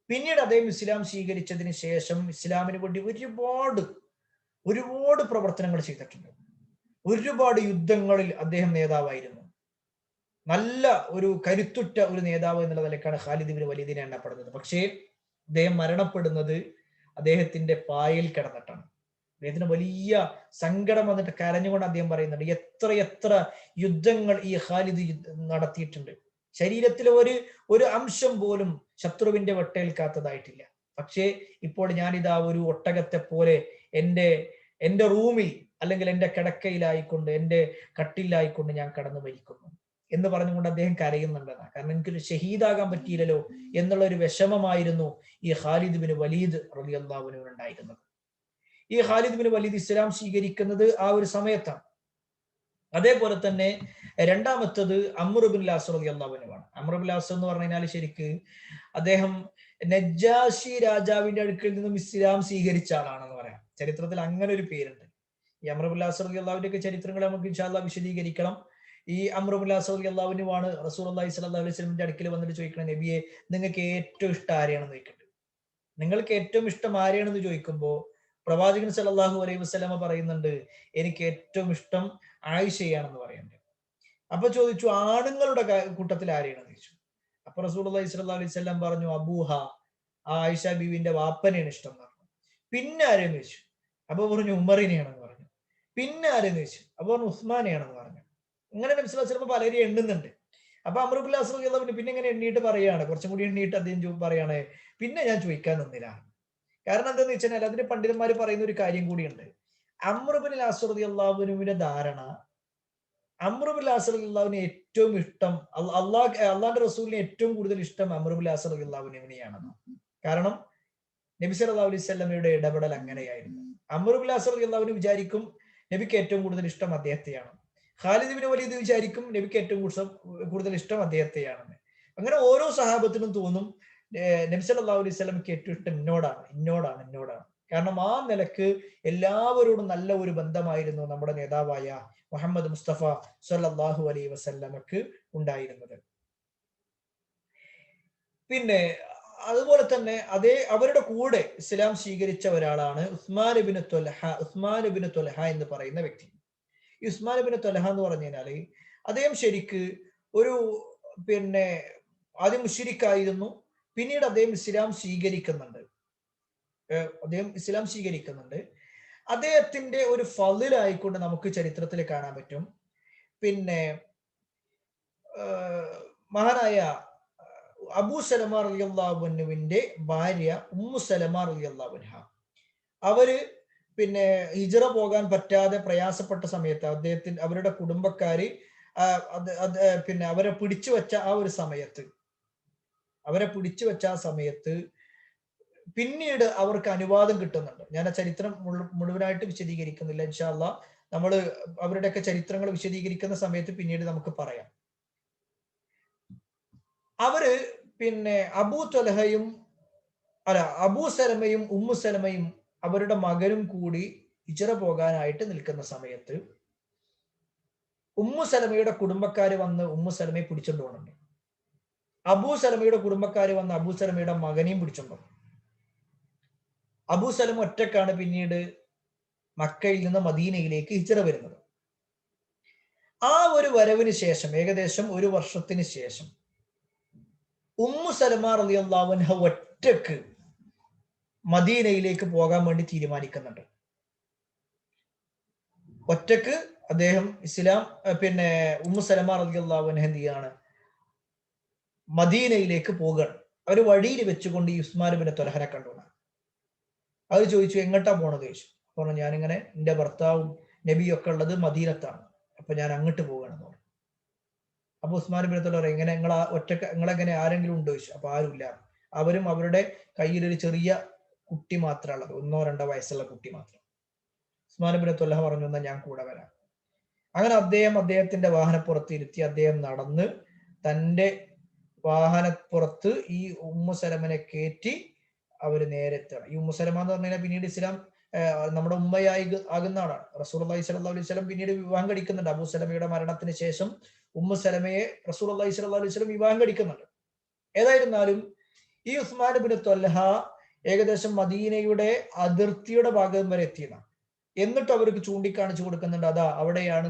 പിന്നീട് അദ്ദേഹം ഇസ്ലാം സ്വീകരിച്ചതിന് ശേഷം ഇസ്ലാമിന് വേണ്ടി ഒരുപാട് പ്രവർത്തനങ്ങൾ ചെയ്തിട്ടുണ്ട്. ഒരുപാട് യുദ്ധങ്ങളിൽ അദ്ദേഹം നേതാവായിരുന്നു. നല്ല ഒരു കരുത്തുറ്റ ഒരു നേതാവ് എന്നുള്ള നിലക്കാണ് ഖാലിദ് ബിൻ വലീദിനെ എണ്ണപ്പെടുന്നത്. പക്ഷേ അദ്ദേഹം മരണപ്പെടുന്നത് അദ്ദേഹത്തിന്റെ പായൽ കിടന്നിട്ടാണ്. അദ്ദേഹത്തിന് വലിയ സങ്കടം വന്നിട്ട് കരഞ്ഞുകൊണ്ട് അദ്ദേഹം പറയുന്നുണ്ട്, എത്ര യുദ്ധങ്ങൾ ഈ ഖാലിദ് നടത്തിയിട്ടുണ്ട്. ശരീരത്തിലെ ഒരു അംശം പോലും ശത്രുവിന്റെ വെട്ടേൽക്കാത്തതായിട്ടില്ല. പക്ഷേ ഇപ്പോൾ ഞാനിതാ ഒരു ഒട്ടകത്തെ പോലെ എന്റെ റൂമിൽ അല്ലെങ്കിൽ എന്റെ കിടക്കയിലായിക്കൊണ്ട് എന്റെ കട്ടിലായിക്കൊണ്ട് ഞാൻ കടന്നു മരിക്കുന്നു എന്ന് പറഞ്ഞുകൊണ്ട് അദ്ദേഹം കരയുന്നുണ്ടെന്നാണ്. കാരണം എനിക്കൊരു ഷഹീദാകാൻ പറ്റിയില്ലല്ലോ എന്നുള്ള ഒരു വിഷമമായിരുന്നു ഈ ഖാലിദ് ബിൻ വലീദ് റളിയല്ലാഹു അൻഹു ഉണ്ടായിരുന്നത്. ഈ ഖാലിദ് ബിൻ വലീദ് ഇസ്ലാം സ്വീകരിക്കുന്നത് ആ ഒരു സമയത്താണ്. അതേപോലെ തന്നെ രണ്ടാമത്തത് അംർ ബിൻ അൽ-ആസ് റളിയല്ലാഹു അൻഹു ആണ്. അംർ ബിൻ അൽ-ആസ് എന്ന് പറഞ്ഞു കഴിഞ്ഞാൽ ശരിക്ക് അദ്ദേഹം നജ്ജാശി രാജാവിന്റെ അടുക്കൽ നിന്നും ഇസ്ലാം സ്വീകരിച്ച ആളാണെന്ന് പറയാം. ചരിത്രത്തിൽ അങ്ങനെ ഒരു പേരുണ്ട്. ഈ അംർ ബിൻ അൽ-ആസ് റളിയല്ലാഹുവിന്റെ ഒക്കെ ചരിത്രങ്ങൾ നമുക്ക് ഇൻഷാ അല്ലാഹ് വിശദീകരിക്കണം. ഈ അംർ ബിൻ അൽ-ആസ് റളിയല്ലാഹു അൻഹു ആണ് റസൂലുള്ളാഹി സ്വല്ലല്ലാഹു അലൈഹി വസല്ലമയുടെ അടുക്കൽ വന്നിട്ട് ചോദിക്കണം, നബിയെ നിങ്ങൾക്ക് ഏറ്റവും ഇഷ്ടം ആരെയാണെന്ന് ചോദിക്കുന്നുണ്ട്. നിങ്ങൾക്ക് ഏറ്റവും ഇഷ്ടം ആരെയാണെന്ന് ചോദിക്കുമ്പോൾ പ്രവാചകൻ സല്ലല്ലാഹു അലൈഹി വസല്ലമ പറയുന്നുണ്ട്, എനിക്ക് ഏറ്റവും ഇഷ്ടം ആയിഷയാണെന്ന് പറയുന്നുണ്ട്. അപ്പൊ ചോദിച്ചു, ആണുങ്ങളുടെ കൂട്ടത്തിൽ ആരെയാണെന്ന് ചോദിച്ചു. അപ്പൊ റസൂലുള്ളാഹി സ്വല്ലല്ലാഹു അലൈഹി വസല്ലം പറഞ്ഞു, അബൂഹ, ആ ആയിഷ ബീവിന്റെ വാപ്പനെയാണ് ഇഷ്ടം എന്ന് പറഞ്ഞു. പിന്നെ ആരെന്ന് ചോദിച്ചു. അപ്പൊ പറഞ്ഞു ഉമറിനെയാണെന്ന് പറഞ്ഞു. പിന്നെ ആരെന്ന് ചോദിച്ചു. അപ്പൊ പറഞ്ഞു ഉസ്മാനെയാണെന്ന് പറഞ്ഞു. ഇങ്ങനെ നബി സ്വല്ലല്ലാഹു അലൈഹി വസല്ലം പലരെയും എണ്ണുന്നുണ്ട്. അപ്പൊ അംർ ബിൻ അൽ-ആസ് റളിയല്ലാഹു അൻഹു പിന്നെ ഇങ്ങനെ എണ്ണീട്ട് പറയാണ്, കുറച്ചും കൂടി എണ്ണീട്ട് അദ്ദേഹം പറയാണ്, പിന്നെ ഞാൻ ചോദിക്കാൻ നിന്നില്ല. കാരണം എന്താന്ന് വെച്ചാൽ അതിന് പണ്ഡിതന്മാർ പറയുന്ന ഒരു കാര്യം കൂടിയുണ്ട്. അംർ ബിൻ അൽ-ആസ് റളിയല്ലാഹു അൻഹുവിന്റെ ധാരണ, അംർ ബിൻ അൽ-ആസ് റളിയല്ലാഹുവിന് ഏറ്റവും ഇഷ്ടം അള്ളാഹുവിന്റെ റസൂലിന് ഏറ്റവും കൂടുതൽ ഇഷ്ടം അംർ ബിൻ അൽ-ആസ് റളിയല്ലാഹു അൻഹുവിനെയാണെന്ന്. കാരണം നബി സല്ലല്ലാഹു അലൈഹി വസല്ലമയുടെ ഇടപെടൽ അങ്ങനെയായിരുന്നു. അംർ ബിൻ അൽ-ആസ് റളിയല്ലാഹു അൻഹു വിചാരിക്കും നബിക്ക് ഏറ്റവും കൂടുതൽ ഇഷ്ടം അദ്ദേഹത്തെയാണ്. ഖാലിദ് ബിൻ വലീദ് വിചാരിക്കും നബിക്ക് ഏറ്റവും കൂടുതൽ ഇഷ്ടം അദ്ദേഹത്തെയാണെന്ന്. അങ്ങനെ ഓരോ സഹാബത്തിനും തോന്നും നബി സല്ലല്ലാഹു അലൈഹി വസല്ലമക്ക് ഏറ്റവും ഇഷ്ടം എന്നോടാണ്. കാരണം ആ നിലക്ക് എല്ലാവരോടും നല്ല ഒരു ബന്ധമായിരുന്നു നമ്മുടെ നേതാവായ മുഹമ്മദ് മുസ്തഫ സല്ലല്ലാഹു അലൈഹി വസല്ലമക്ക് ഉണ്ടായിരുന്നത്. പിന്നെ അതുപോലെ തന്നെ അവരുടെ കൂടെ ഇസ്ലാം സ്വീകരിച്ച ഒരാളാണ് ഉസ്മാൻ ഇബ്നു ത്വൽഹ എന്ന് പറയുന്ന വ്യക്തി. ഈ ഉസ്മാൻ ഇബ്നു ത്വൽഹ എന്ന് പറഞ്ഞു കഴിഞ്ഞാല് അദ്ദേഹം ശരിക്ക് ഒരു പിന്നെ ആദ്യം മുശ്രിക്കായിരുന്നു. പിന്നീട് അദ്ദേഹം ഇസ്ലാം സ്വീകരിക്കുന്നുണ്ട്. അദ്ദേഹത്തിന്റെ ഒരു ഫളിലായിക്കൊണ്ട് നമുക്ക് ചരിത്രത്തിൽ കാണാൻ പറ്റും. പിന്നെ മഹാനായ അബൂ സലമ റളിയല്ലാഹു അൻഹുവിന്റെ ഭാര്യ ഉമ്മു സലമ റളിയല്ലാഹു അൻഹ, അവര് പിന്നെ ഹിജ്റ പോകാൻ പറ്റാതെ പ്രയാസപ്പെട്ട സമയത്ത് അവരുടെ കുടുംബക്കാര് പിന്നെ അവരെ പിടിച്ചു വെച്ച ആ സമയത്ത് പിന്നീട് അവർക്ക് അനുവാദം കിട്ടുന്നുണ്ട്. ഞാൻ ആ ചരിത്രം മുഴുവനായിട്ട് വിശദീകരിക്കുന്നില്ല. ഇൻഷാ അല്ലാഹ് നമ്മൾ അവരുടെയൊക്കെ ചരിത്രങ്ങൾ വിശദീകരിക്കുന്ന സമയത്ത് പിന്നീട് നമുക്ക് പറയാം. അവര് പിന്നെ അബൂ സലമയും ഉമ്മു സലമയും അവരുടെ മകനും കൂടി ഹിജ്റ പോകാനായിട്ട് നിൽക്കുന്ന സമയത്ത് ഉമ്മു സലമയുടെ കുടുംബക്കാര് വന്ന് ഉമ്മു സലമയെ പിടിച്ചോണ്ട് പോകുന്നുണ്ട്. അബൂ സലമയുടെ കുടുംബക്കാര് വന്ന് അബൂ സലമയുടെ മകനെയും പിടിച്ചോണ്ട് പോകും. അബൂ സലമ ഒറ്റക്കാണ് പിന്നീട് മക്കയിൽ നിന്ന് മദീനയിലേക്ക് ഹിജ്റ വരുന്നത്. ആ ഒരു വരവിന് ശേഷം ഏകദേശം ഒരു വർഷത്തിന് ശേഷം ഉമ്മു സലമ റളിയല്ലാഹു അൻഹ ഒറ്റക്ക് മദീനയിലേക്ക് പോകാൻ വേണ്ടി തീരുമാനിക്കുന്നുണ്ട്. ഒറ്റക്ക് അദ്ദേഹം പിന്നെ ഉമ്മു സലമ റളിയല്ലാഹു അൻഹ എന്ത് ചെയ്യാണ്, മദീനയിലേക്ക് പോകുകയാണ്. അവർ വഴിയിൽ വെച്ചുകൊണ്ട് ഈ ഉസ്മാൻ ഇബ്നു ത്വൽഹനെ കണ്ടു. അവർ ചോദിച്ചു, എങ്ങോട്ടാ പോണത് ചോദിച്ചു. പറഞ്ഞു, ഞാനിങ്ങനെ എന്റെ ഭർത്താവും നബിയൊക്കെ ഉള്ളത് മദീനത്താണ്, അപ്പൊ ഞാൻ അങ്ങോട്ട് പോവുകയാണെന്ന് പറഞ്ഞു. അപ്പൊ ഉസ്മാൻ ഇബ്നു ത്വൽഹ പറഞ്ഞു, എങ്ങനെ നിങ്ങളെങ്ങനെ ആരെങ്കിലും ഉണ്ടോ ചോദിച്ചു. അപ്പൊ ആരുമില്ല. അവരും അവരുടെ കയ്യിൽ ഒരു ചെറിയ കുട്ടി മാത്രമുള്ളത്, 1-2 വയസ്സുള്ള കുട്ടി മാത്രം. ഉസ്മാൻ ഇബ്നു ത്വൽഹ പറഞ്ഞു, എന്നാൽ ഞാൻ കൂടെ വരാം. അങ്ങനെ അദ്ദേഹത്തിന്റെ വാഹനപ്പുറത്ത് ഇരുത്തി അദ്ദേഹം നടന്ന് തന്റെ വാഹനപ്പുറത്ത് ഈ ഉമ്മു സലമനെ കയറ്റി അവര് നേരെ എത്തണം. ഈ ഉമ്മു സലമ എന്ന് പറഞ്ഞാൽ പിന്നീട് ഇസ്ലാം നമ്മുടെ ഉമ്മയായി ആകുന്ന ആളാണ്. റസൂലുള്ളാഹി സ്വല്ലല്ലാഹു അലൈഹി വസല്ലം പിന്നീട് വിവാഹം കഴിക്കുന്നുണ്ട്. അബൂ സലമയുടെ മരണത്തിന് ശേഷം ഉമ്മു സലമയെ റസൂലുള്ളാഹി സ്വല്ലല്ലാഹു അലൈഹി വസല്ലം വിവാഹം കഴിക്കുന്നുണ്ട്. ഏതായിരുന്നാലും ഈ ഉസ്മാൻ ഇബ്നു ത്വൽഹ ഏകദേശം മദീനയുടെ അതിർത്തിയുടെ ഭാഗം വരെ എത്തിയതാണ്. എന്നിട്ട് അവർക്ക് ചൂണ്ടിക്കാണിച്ചു കൊടുക്കുന്നുണ്ട്, അതാ അവിടെയാണ്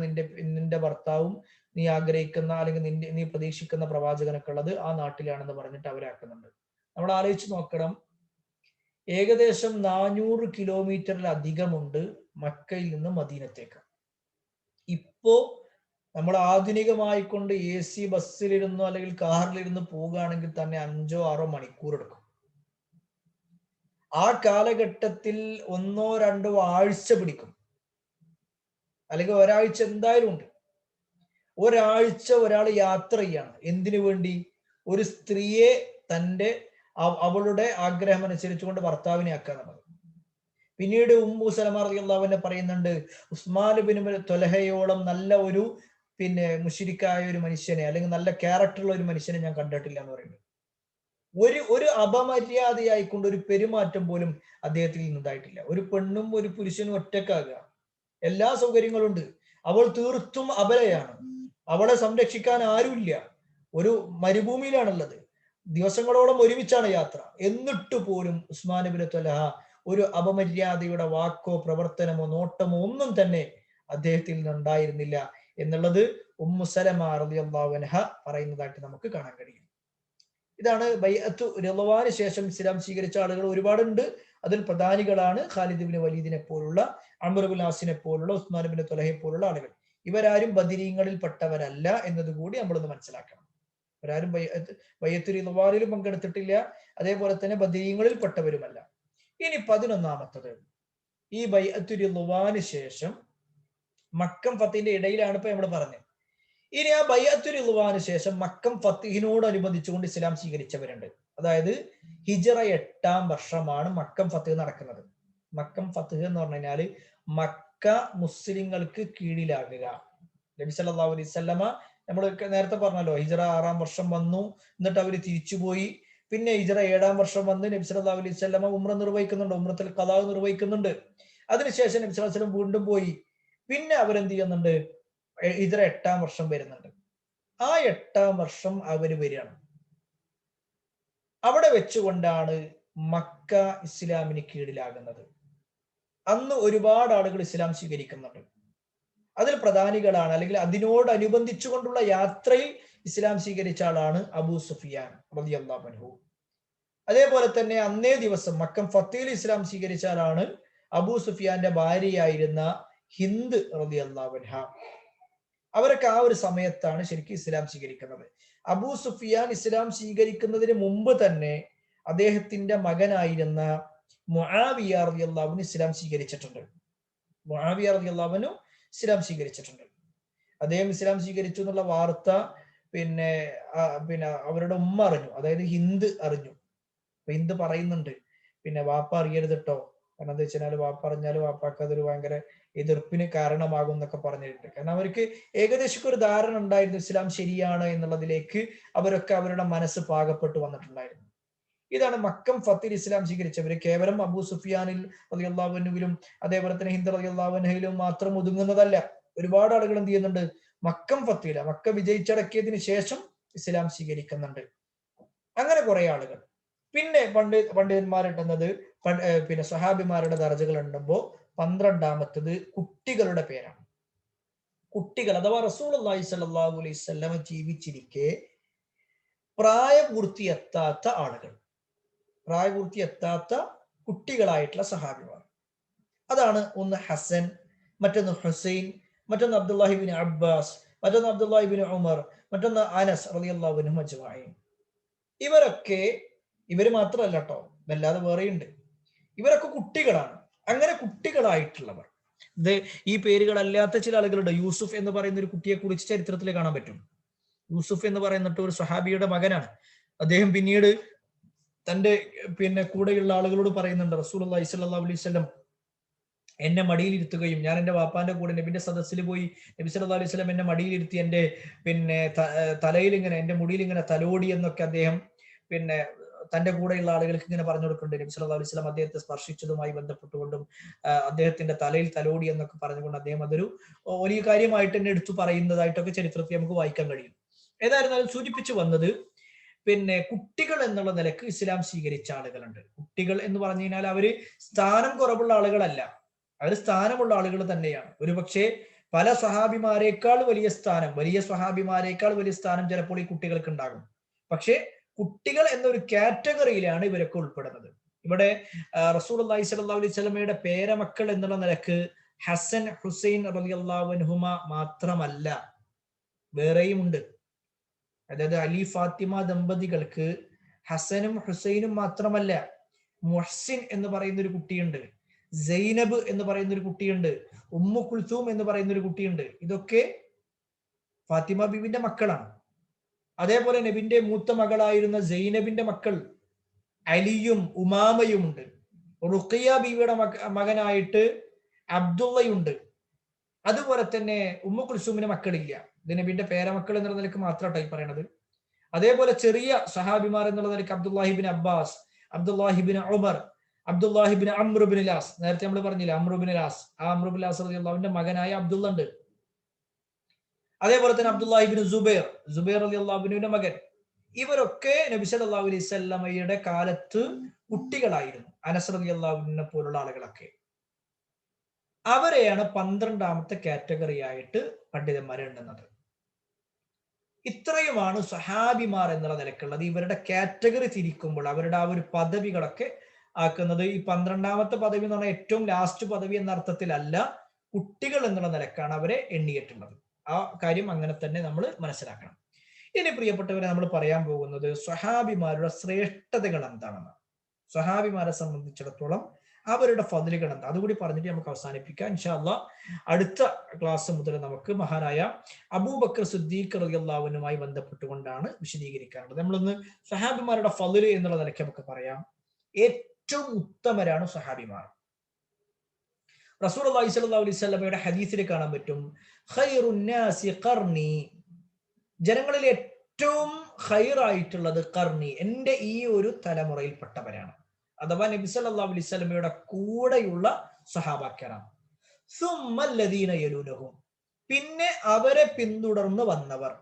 നിന്റെ ഭർത്താവും നീ ആഗ്രഹിക്കുന്ന അല്ലെങ്കിൽ നീ പ്രതീക്ഷിക്കുന്ന പ്രവാചകനൊക്കെ ഉള്ളത് ആ നാട്ടിലാണെന്ന് പറഞ്ഞിട്ട് അവരാക്കുന്നുണ്ട്. നമ്മൾ ആലോചിച്ച് നോക്കണം, ഏകദേശം 400 കിലോമീറ്ററിലധികമുണ്ട് മക്കയിൽ നിന്ന് മദീനത്തേക്ക്. ഇപ്പോ നമ്മൾ ആധുനികമായിക്കൊണ്ട് AC ബസ്സിലിരുന്നോ അല്ലെങ്കിൽ കാറിലിരുന്ന് പോവുകയാണെങ്കിൽ തന്നെ 5-6 മണിക്കൂർ എടുക്കും. ആ കാലഘട്ടത്തിൽ 1-2 ആഴ്ച പിടിക്കും, അല്ലെങ്കിൽ ഒരാഴ്ച എന്തായാലും ഉണ്ട്. ഒരാഴ്ച ഒരാൾ യാത്ര ചെയ്യാണ്. എന്തിനു വേണ്ടി? ഒരു സ്ത്രീയെ അവളുടെ ആഗ്രഹം അനുസരിച്ചുകൊണ്ട് ഭർത്താവിനെ ആക്കാന്നുള്ളത്. പിന്നീട് ഉമ്മു സലമ റളിയല്ലാഹു അൻഹ പറയുന്നുണ്ട്, ഉസ്മാൻ ഇബ്നു ത്വൽഹയോളം നല്ല ഒരു മുശ്രിക്കായ ഒരു മനുഷ്യനെ അല്ലെങ്കിൽ നല്ല ക്യാരക്ടറുള്ള ഒരു മനുഷ്യനെ ഞാൻ കണ്ടിട്ടില്ല എന്ന് പറയുന്നത്. ഒരു അപമര്യാദയായിക്കൊണ്ട് ഒരു പെരുമാറ്റം പോലും അദ്ദേഹത്തിൽ നിന്നുണ്ടായിട്ടില്ല. ഒരു പെണ്ണും ഒരു പുരുഷനും ഒറ്റക്കാകുക, എല്ലാ സൗകര്യങ്ങളും ഉണ്ട്. അവൾ തീർത്തും അബലയാണ്. അവളെ സംരക്ഷിക്കാൻ ആരുമില്ല. ഒരു മരുഭൂമിയിലാണുള്ളത്. ദിവസങ്ങളോളം ഒരുമിച്ചാണ് യാത്ര. എന്നിട്ട് പോലും ഉസ്മാൻ ഇബ്നു ത്വൽഹ ഒരു അപമര്യാദയുടെ വാക്കോ പ്രവർത്തനമോ നോട്ടമോ ഒന്നും തന്നെ അദ്ദേഹത്തിൽ നിന്നുണ്ടായിരുന്നില്ല എന്നുള്ളത് ഉമ്മു സലമ റളിയല്ലാഹു അൻഹ പറയുന്നതായിട്ട് നമുക്ക് കാണാൻ കഴിയും. ഇതാണ് ബൈഅത്തു റിളവാന് ശേഷം ഇസ്ലാം സ്വീകരിച്ച ആളുകൾ ഒരുപാടുണ്ട്. അതിൽ പ്രധാനികളാണ് ഖാലിദ് ഇബ്നു വലീദിനെ പോലുള്ള, അംർ ഇബ്നു ആസിനെ പോലുള്ള, ഉസ്മാൻ ഇബ്നു ത്വൽഹയെ പോലുള്ള ആളുകൾ. ഇവരാരും ബദരീങ്ങളിൽ പെട്ടവരല്ല എന്നതുകൂടി നമ്മളൊന്ന് മനസ്സിലാക്കണം. ഇവരാരും ബൈഅത്തു റിളവാനിൽ പങ്കെടുത്തിട്ടില്ല, അതേപോലെ തന്നെ ബദരീങ്ങളിൽ പെട്ടവരുമല്ല. ഇനി 11ാമത്തത്, ഈ ബൈഅത്തു റിളവാന് ശേഷം മക്കം ഫത്തിന്റെ ഇടയിലാണ് ഇപ്പൊ നമ്മൾ പറഞ്ഞത്. ഇനി ആ ബൈഅത്തു റിളവാന് ശേഷം മക്കം ഫത്തിഹിനോടനുബന്ധിച്ചുകൊണ്ട് ഇസ്ലാം സ്വീകരിച്ചവരുണ്ട്. അതായത് ഹിജ്റ 8-ാം വർഷമാണ് മക്കം ഫത്തിഹ് നടക്കുന്നത്. മക്കം ഫത്തിഹ് എന്ന് പറഞ്ഞു കഴിഞ്ഞാൽ മക്ക മുസ്ലിങ്ങൾക്ക് കീഴിലാകുക. നബി സല്ലല്ലാഹു അലൈഹി വസല്ലമ നമ്മൾ നേരത്തെ പറഞ്ഞല്ലോ, ഹിജ്റ 6-ാം വർഷം വന്നു, എന്നിട്ട് അവര് തിരിച്ചുപോയി. പിന്നെ ഹിജ്റ 7-ാം വർഷം വന്ന് നബി സല്ലല്ലാഹു അലൈഹി വസല്ലമ ഉംറ നിർവഹിക്കുന്നുണ്ട്, ഉംറത്തുൽ ഖദാ നിർവഹിക്കുന്നുണ്ട്. അതിനുശേഷം നബി സല്ലല്ലാഹു അലൈഹി വസല്ലം വീണ്ടും പോയി. പിന്നെ അവരെന്ത് ചെയ്യുന്നുണ്ട്, ഹിജ്റ 8-ാം വർഷം വരുന്നുണ്ട്. ആ 8-ാം വർഷം അവര് വരികയാണ്. അവിടെ വെച്ചുകൊണ്ടാണ് മക്ക ഇസ്ലാമിന് കീഴിലാകുന്നത്. അന്ന് ഒരുപാട് ആളുകൾ ഇസ്ലാം സ്വീകരിക്കുന്നുണ്ട്. അതിൽ പ്രധാനികളാണ്, അല്ലെങ്കിൽ അതിനോടനുബന്ധിച്ചുകൊണ്ടുള്ള യാത്രയിൽ ഇസ്ലാം സ്വീകരിച്ച ആളാണ് അബൂ സുഫിയാൻ റളിയല്ലാഹു അൻഹു. അതേപോലെ തന്നെ അന്നേ ദിവസം മക്കം ഫത്തയിൽ ഇസ്ലാം സ്വീകരിച്ച ആളാണ് അബൂ സുഫിയാന്റെ ഭാര്യയായിരുന്ന ഹിന്ദ് റളിയല്ലാഹു അൻഹ. അവരൊക്കെ ആ ഒരു സമയത്താണ് ശരിക്കും ഇസ്ലാം സ്വീകരിക്കുന്നത്. അബൂ സുഫിയാൻ ഇസ്ലാം സ്വീകരിക്കുന്നതിന് മുമ്പ് തന്നെ അദ്ദേഹത്തിന്റെ മകനായിരുന്ന മുആവിയ റളിയല്ലാഹു അൻഹു ഇസ്ലാം സ്വീകരിച്ചിട്ടുണ്ട്. മുആവിയ റളിയല്ലാഹു അൻഹു ഇസ്ലാം സ്വീകരിച്ചിട്ടുണ്ട്. അദ്ദേഹം ഇസ്ലാം സ്വീകരിച്ചു എന്നുള്ള വാർത്ത പിന്നെ അവരുടെ ഉമ്മ അറിഞ്ഞു, അതായത് ഹിന്ദ് അറിഞ്ഞു. അപ്പൊ ഹിന്ദ് പറയുന്നുണ്ട്, പിന്നെ വാപ്പ അറിയരുത് കേട്ടോ, കാരണം എന്താ വെച്ചാൽ വാപ്പ അറിഞ്ഞാൽ വാപ്പാക്ക് അതൊരു ഭയങ്കര എതിർപ്പിന് കാരണമാകും എന്നൊക്കെ പറഞ്ഞിട്ടുണ്ട്. കാരണം അവർക്ക് ഏകദേശം ഒരു ധാരണ ഉണ്ടായിരുന്നു ഇസ്ലാം ശരിയാണ് എന്നുള്ളതിലേക്ക് അവരൊക്കെ അവരുടെ മനസ്സ് പാകപ്പെട്ടു വന്നിട്ടുണ്ടായിരുന്നു. ഇതാണ് മക്കം ഫത്തിൽ ഇസ്ലാം സ്വീകരിച്ചവര്. കേവലം അബൂ സുഫിയാനിൽ റളിയല്ലാഹു അൻഹുവിലും അതേപോലെ തന്നെ ഹിന്ദ് റളിയല്ലാഹു അൻഹയിലും മാത്രം ഒതുങ്ങുന്നതല്ല. ഒരുപാട് ആളുകൾ എന്ത് ചെയ്യുന്നുണ്ട്, മക്കം ഫത്തില, മക്ക വിജയിച്ചടക്കിയതിന് ശേഷം ഇസ്ലാം സ്വീകരിക്കുന്നുണ്ട്. അങ്ങനെ കുറെ ആളുകൾ. പിന്നെ പണ്ഡിതന്മാരുണ്ടെന്നത് പിന്നെ സ്വഹാബിമാരുടെ ദർജകൾ ഉണ്ടുമ്പോൾ 12ാമത്തത് കുട്ടികളുടെ പേരാണ്. കുട്ടികൾ അഥവാ റസൂലുള്ളാഹി സ്വല്ലല്ലാഹു അലൈഹി വസല്ലം ജീവിച്ചിരിക്കെ പ്രായപൂർത്തിയെത്താത്ത ആളുകൾ, പ്രായപൂർത്തിയെത്താത്ത കുട്ടികളായിട്ടുള്ള സഹാബിമാർ. അതാണ് ഒന്ന് ഹസൻ, മറ്റൊന്ന് ഹുസൈൻ, മറ്റൊന്ന് അബ്ദുല്ലാഹിബിൻ അബ്ബാസ്, മറ്റൊന്ന് അബ്ദുല്ലാഹിബിൻ ഉമർ, മറ്റൊന്ന് അനസ് റളിയല്ലാഹു അൻഹു അജ്മഈൻ. ഇവര് മാത്രമല്ല കേട്ടോ, വല്ലാതെ വേറെയുണ്ട്. ഇവരൊക്കെ കുട്ടികളാണ്. അങ്ങനെ കുട്ടികളായിട്ടുള്ളവർ, ഇത് ഈ പേരുകളല്ലാത്ത ചില ആളുകളുണ്ട്. യൂസുഫ് എന്ന് പറയുന്ന ഒരു കുട്ടിയെ കുറിച്ച് ചരിത്രത്തിൽ കാണാൻ പറ്റും. യൂസുഫ് എന്ന് പറയുന്നിട്ട് ഒരു സ്വഹാബിയുടെ മകനാണ്. അദ്ദേഹം പിന്നീട് തന്റെ കൂടെയുള്ള ആളുകളോട് പറയുന്നുണ്ട്, റസൂലുള്ളാഹി സ്വല്ലല്ലാഹു അലൈഹി വസല്ലം എന്നെ മടിയിലിരുത്തുകയും ഞാൻ എന്റെ വാപ്പാന്റെ കൂടെ നബിന്റെ സദസ്സിൽ പോയി നബി സല്ലല്ലാഹു അലൈഹി വസല്ലം എന്നെ മടിയിലിരുത്തി എന്റെ തലയിൽ ഇങ്ങനെ, എന്റെ മുടിയിൽ ഇങ്ങനെ തലോടി എന്നൊക്കെ അദ്ദേഹം തന്റെ കൂടെയുള്ള ആളുകൾക്ക് ഇങ്ങനെ പറഞ്ഞു കൊടുക്കുന്നുണ്ട്. നബി സല്ലല്ലാഹു അലൈഹി വസല്ലം അദ്ദേഹത്തെ സ്പർശിച്ചതുമായി ബന്ധപ്പെട്ടുകൊണ്ടും അദ്ദേഹത്തിന്റെ തലയിൽ തലോടി എന്നൊക്കെ പറഞ്ഞുകൊണ്ട് അദ്ദേഹം അതൊരു വലിയ കാര്യമായിട്ട് തന്നെ എടുത്തു പറയുന്നതായിട്ടൊക്കെ ചരിത്രത്തിൽ നമുക്ക് വായിക്കാൻ കഴിയും. ഏതായിരുന്നാലും സൂചിപ്പിച്ചു വന്നത്, കുട്ടികൾ എന്നുള്ള നിലക്ക് ഇസ്ലാം സ്വീകരിച്ച ആളുകളുണ്ട്. കുട്ടികൾ എന്ന് പറഞ്ഞു കഴിഞ്ഞാൽ അവര് സ്ഥാനം കുറവുള്ള ആളുകളല്ല, അവർ സ്ഥാനമുള്ള ആളുകൾ തന്നെയാണ്. ഒരുപക്ഷെ പല സ്വഹാബിമാരെക്കാൾ വലിയ സ്വഹാബിമാരെക്കാൾ വലിയ സ്ഥാനം ചിലപ്പോൾ ഈ കുട്ടികൾക്ക് ഉണ്ടാകും. പക്ഷെ കുട്ടികൾ എന്നൊരു കാറ്റഗറിയിലാണ് ഇവരൊക്കെ ഉൾപ്പെടുന്നത്. ഇവിടെ റസൂലുള്ളാഹി സ്വല്ലല്ലാഹു അലൈഹി വസല്ലമയുടെ പേരമക്കൾ എന്നുള്ള നിലക്ക് ഹസൻ, ഹുസൈൻ റളിയല്ലാഹു അൻഹുമ മാത്രമല്ല, വേറെയും ഉണ്ട്. അതായത് അലി ഫാത്തിമ ദമ്പതികൾക്ക് ഹസനും ഹുസൈനും മാത്രമല്ല, മുഹ്സിൻ എന്ന് പറയുന്ന ഒരു കുട്ടിയുണ്ട്, സൈനബ് എന്ന് പറയുന്ന ഒരു കുട്ടിയുണ്ട്, ഉമ്മു കുൽസൂം എന്ന് പറയുന്ന ഒരു കുട്ടിയുണ്ട്. ഇതൊക്കെ ഫാത്തിമ ബീവിന്റെ മക്കളാണ്. അതേപോലെ നബിന്റെ മൂത്ത മകളായിരുന്ന സൈനബിന്റെ മക്കൾ അലിയും ഉമാമയും ഉണ്ട്. റുഖിയ ബീവിയുടെ മകനായിട്ട് അബ്ദുള്ളയുണ്ട്. അതുപോലെ തന്നെ ഉമ്മു കുൽസൂമിന് മക്കളില്ല. ഇത് നബിന്റെ പേരമക്കൾ എന്നുള്ള നിലക്ക് മാത്രമായിട്ടായി പറയണത്. അതേപോലെ ചെറിയ സഹാബിമാർ എന്നുള്ള നിലക്ക് അബ്ദുല്ലാഹിബിൻ അബ്ബാസ്, അബ്ദുല്ലാഹിബിൻ ഉമർ, അബ്ദുല്ലാഹിബിൻ അംറുബിൻ ലാസ്, നേരത്തെ നമ്മൾ പറഞ്ഞില്ല അംറുബിൻ ലാസ്, ആ അംറുബിൻ ലാസ് റളിയല്ലാഹുവിന്റെ മകനായ അബ്ദുള്ള ഉണ്ട്. അതേപോലെ തന്നെ അബ്ദുല്ലാഹിബിൻ സുബൈർ റളിയല്ലാഹുവിന്റെ മകൻ. ഇവരൊക്കെ നബി സല്ലല്ലാഹു അലൈഹി വസല്ലമയുടെ കാലത്ത് കുട്ടികളായിരുന്നു. അനസ് റളിയല്ലാഹുവിനെ പോലുള്ള ആളുകളൊക്കെ. അവരെയാണ് 12ാമത്തെ കാറ്റഗറി ആയിട്ട് പണ്ഡിതന്മാരെ എണ്ണുന്നത്. ഇത്രയുമാണ് സഹാബിമാർ എന്നുള്ള നിലക്കുള്ളത്. ഇവരുടെ കാറ്റഗറി തിരിക്കുമ്പോൾ അവരുടെ ആ ഒരു പദവികളൊക്കെ ആക്കുന്നത് ഈ 12ാമത്തെ പദവി എന്ന് പറഞ്ഞാൽ ഏറ്റവും ലാസ്റ്റ് പദവി എന്ന അർത്ഥത്തിലല്ല, കുട്ടികൾ എന്നുള്ള നിലക്കാണ് അവരെ എണ്ണിയിട്ടുള്ളത്. ആ കാര്യം അങ്ങനെ തന്നെ നമ്മൾ മനസ്സിലാക്കണം. ഇനി പ്രിയപ്പെട്ടവരെ, നമ്മൾ പറയാൻ പോകുന്നത് സ്വഹാബിമാരുടെ ശ്രേഷ്ഠതകൾ എന്താണെന്ന്. സ്വഹാബിമാരെ സംബന്ധിച്ചിടത്തോളം അവരുടെ ഫദ്ലുകൾ എന്താ, അതുകൂടി പറഞ്ഞിട്ട് നമുക്ക് അവസാനിപ്പിക്കാം ഇൻഷാ അല്ലാഹ്. അടുത്ത ക്ലാസ് മുതൽ നമുക്ക് മഹാനായ അബൂബക്കർ സിദ്ദീഖ് റളിയല്ലാഹു അൻഹുമായി ബന്ധപ്പെട്ടുകൊണ്ടാണ് വിശദീകരിക്കാറുള്ളത്. നമ്മളൊന്ന് സ്വഹാബിമാരുടെ ഫദ്ല് എന്നുള്ള നിലയ്ക്ക് നമുക്ക് പറയാം. ഏറ്റവും ഉത്തമരാണ് സ്വഹാബിമാർ. റസൂലുള്ളാഹി സ്വല്ലല്ലാഹു അലൈഹി വസല്ലമയുടെ ഹദീസിൽ കാണാൻ പറ്റും, ഖൈറുൻ നാസി ഖർനി, ജനങ്ങളിൽ ഏറ്റവും ഖൈറായിട്ടുള്ളത് ഖർനി, എന്റെ ഈ ഒരു തലമുറയിൽപ്പെട്ടവരാണ്. അഥവാ നബി സല്ലല്ലാഹു അലൈഹി വസല്ലമയുടെ കൂടെയുള്ള സഹാബാക്കളാണ്. സുമ്മല്ലദീന യലൂനഹും, പിന്നെ അവരെ പിന്തുടർന്ന് വന്നവർ.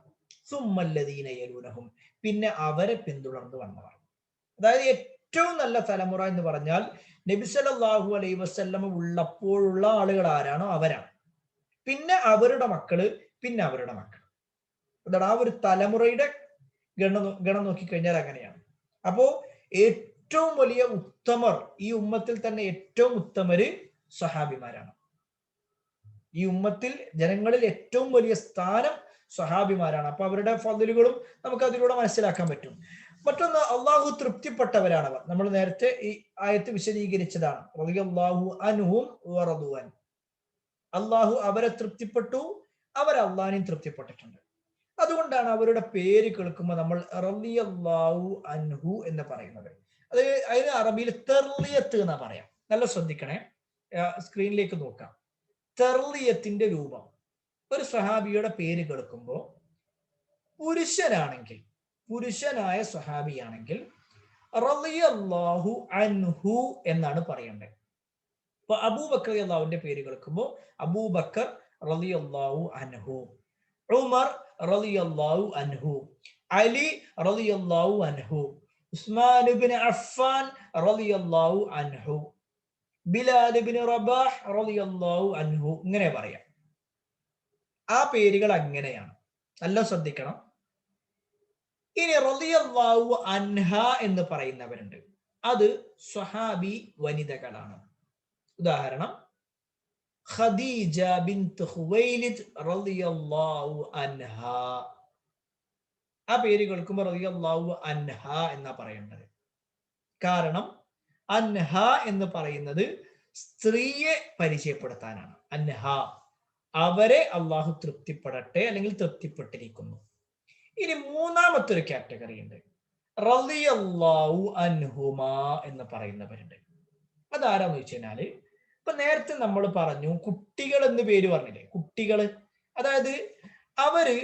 സുമ്മല്ലദീന യലൂനഹും, പിന്നെ അവരെ പിന്തുടർന്ന് വന്നവർ. അതായത് ഏറ്റവും നല്ല തലമുറ എന്ന് പറഞ്ഞാൽ നബി സല്ലല്ലാഹു അലൈഹി വസല്ലം ഉള്ളപ്പോഴുള്ള ആളുകൾ ആരാണോ അവരാണ്. പിന്നെ അവരുടെ മക്കള്, പിന്നെ അവരുടെ മക്കൾ. അതാണ് ആ ഒരു തലമുറയുടെ ഗണം നോക്കിക്കഴിഞ്ഞാൽ അങ്ങനെയാണ്. അപ്പോ ഏറ്റവും വലിയ ഉത്തമർ, ഈ ഉമ്മത്തിൽ തന്നെ ഏറ്റവും ഉത്തമര് സഹാബിമാരാണ്. ഈ ഉമ്മത്തിൽ ജനങ്ങളിൽ ഏറ്റവും വലിയ സ്ഥാനം സഹാബിമാരാണ്. അപ്പൊ അവരുടെ ഫضലുകളും നമുക്ക് അതിലൂടെ മനസ്സിലാക്കാൻ പറ്റും. മറ്റൊന്ന്, അള്ളാഹു തൃപ്തിപ്പെട്ടവരാണവർ. നമ്മൾ നേരത്തെ ഈ ആയത്ത് വിശദീകരിച്ചതാണ്. റളിയല്ലാഹു അൻഹും വറദു അൻ. അള്ളാഹു അവരെ തൃപ്തിപ്പെട്ടു, അവർ അള്ളാഹിനെയും തൃപ്തിപ്പെട്ടിട്ടുണ്ട്. അതുകൊണ്ടാണ് അവരുടെ പേര് കേൾക്കുമ്പോൾ നമ്മൾ റളിയല്ലാഹു അൻഹു എന്ന് പറയുന്നത്. അത് അതിന് അറബിയിൽ തെർലിയത്ത് എന്നാ പറയാം. നല്ല ശ്രദ്ധിക്കണേ, സ്ക്രീനിലേക്ക് നോക്കാം. തെർലിയത്തിന്റെ രൂപം. ഒരു സഹാബിയുടെ പേര് കേൾക്കുമ്പോൾ പുരുഷനാണെങ്കിൽ, പുരുഷനായ സഹാബിയാണെങ്കിൽ റളിയല്ലാഹു അൻഹു എന്നാണ് പറയേണ്ടത്. ഇപ്പൊ അബൂബക്കർ റളിയല്ലാഹുവിന്റെ പേര് കേൾക്കുമ്പോൾ അബൂബക്കർ റളിയല്ലാഹു അൻഹു, ഉമർ റളിയല്ലാഹു അൻഹു, അലി റളിയല്ലാഹു അൻഹു, ഉസ്മാൻ ഇബ്നു അഫ്ഫാൻ റളിയല്ലാഹു അൻഹു, ബിലാൽ ഇബ്നു റബാഹ് റളിയല്ലാഹു അൻഹു, ഇങ്ങനെ പറയാം. ആ പേരുകൾ അങ്ങനെയാണ്. നല്ല ശ്രദ്ധിക്കണം. ഇനി റളിയല്ലാഹു അൻഹ എന്ന് പറയുന്നവരുണ്ട്. അത് സ്വഹാബി വനിതകളാണ്. ഉദാഹരണം, ഖദീജ ബിൻത് ഖുവൈലിദ് റളിയല്ലാഹു അൻഹ. ആ പേര് കേൾക്കുമ്പോൾ റളിയല്ലാഹു അൻഹ എന്നാ പറയേണ്ടത്. കാരണം അൻഹ എന്ന് പറയുന്നത് സ്ത്രീയെ പരിചയപ്പെടുത്താനാണ്. അൻഹ, അവരെ അള്ളാഹു തൃപ്തിപ്പെടട്ടെ, അല്ലെങ്കിൽ തൃപ്തിപ്പെട്ടിരിക്കുന്നു. ഇനി മൂന്നാമത്തെ ഒരു കാറ്റഗറി ഉണ്ട്, റളിയല്ലാഹു അൻഹുമാ എന്ന് പറയുന്നവരുണ്ട്. അതാരാന്ന് വെച്ച് കഴിഞ്ഞാല്, ഇപ്പൊ നേരത്തെ നമ്മൾ പറഞ്ഞു കുട്ടികൾ എന്ന് പേര് പറഞ്ഞില്ലേ, കുട്ടികള്, അതായത് അവര്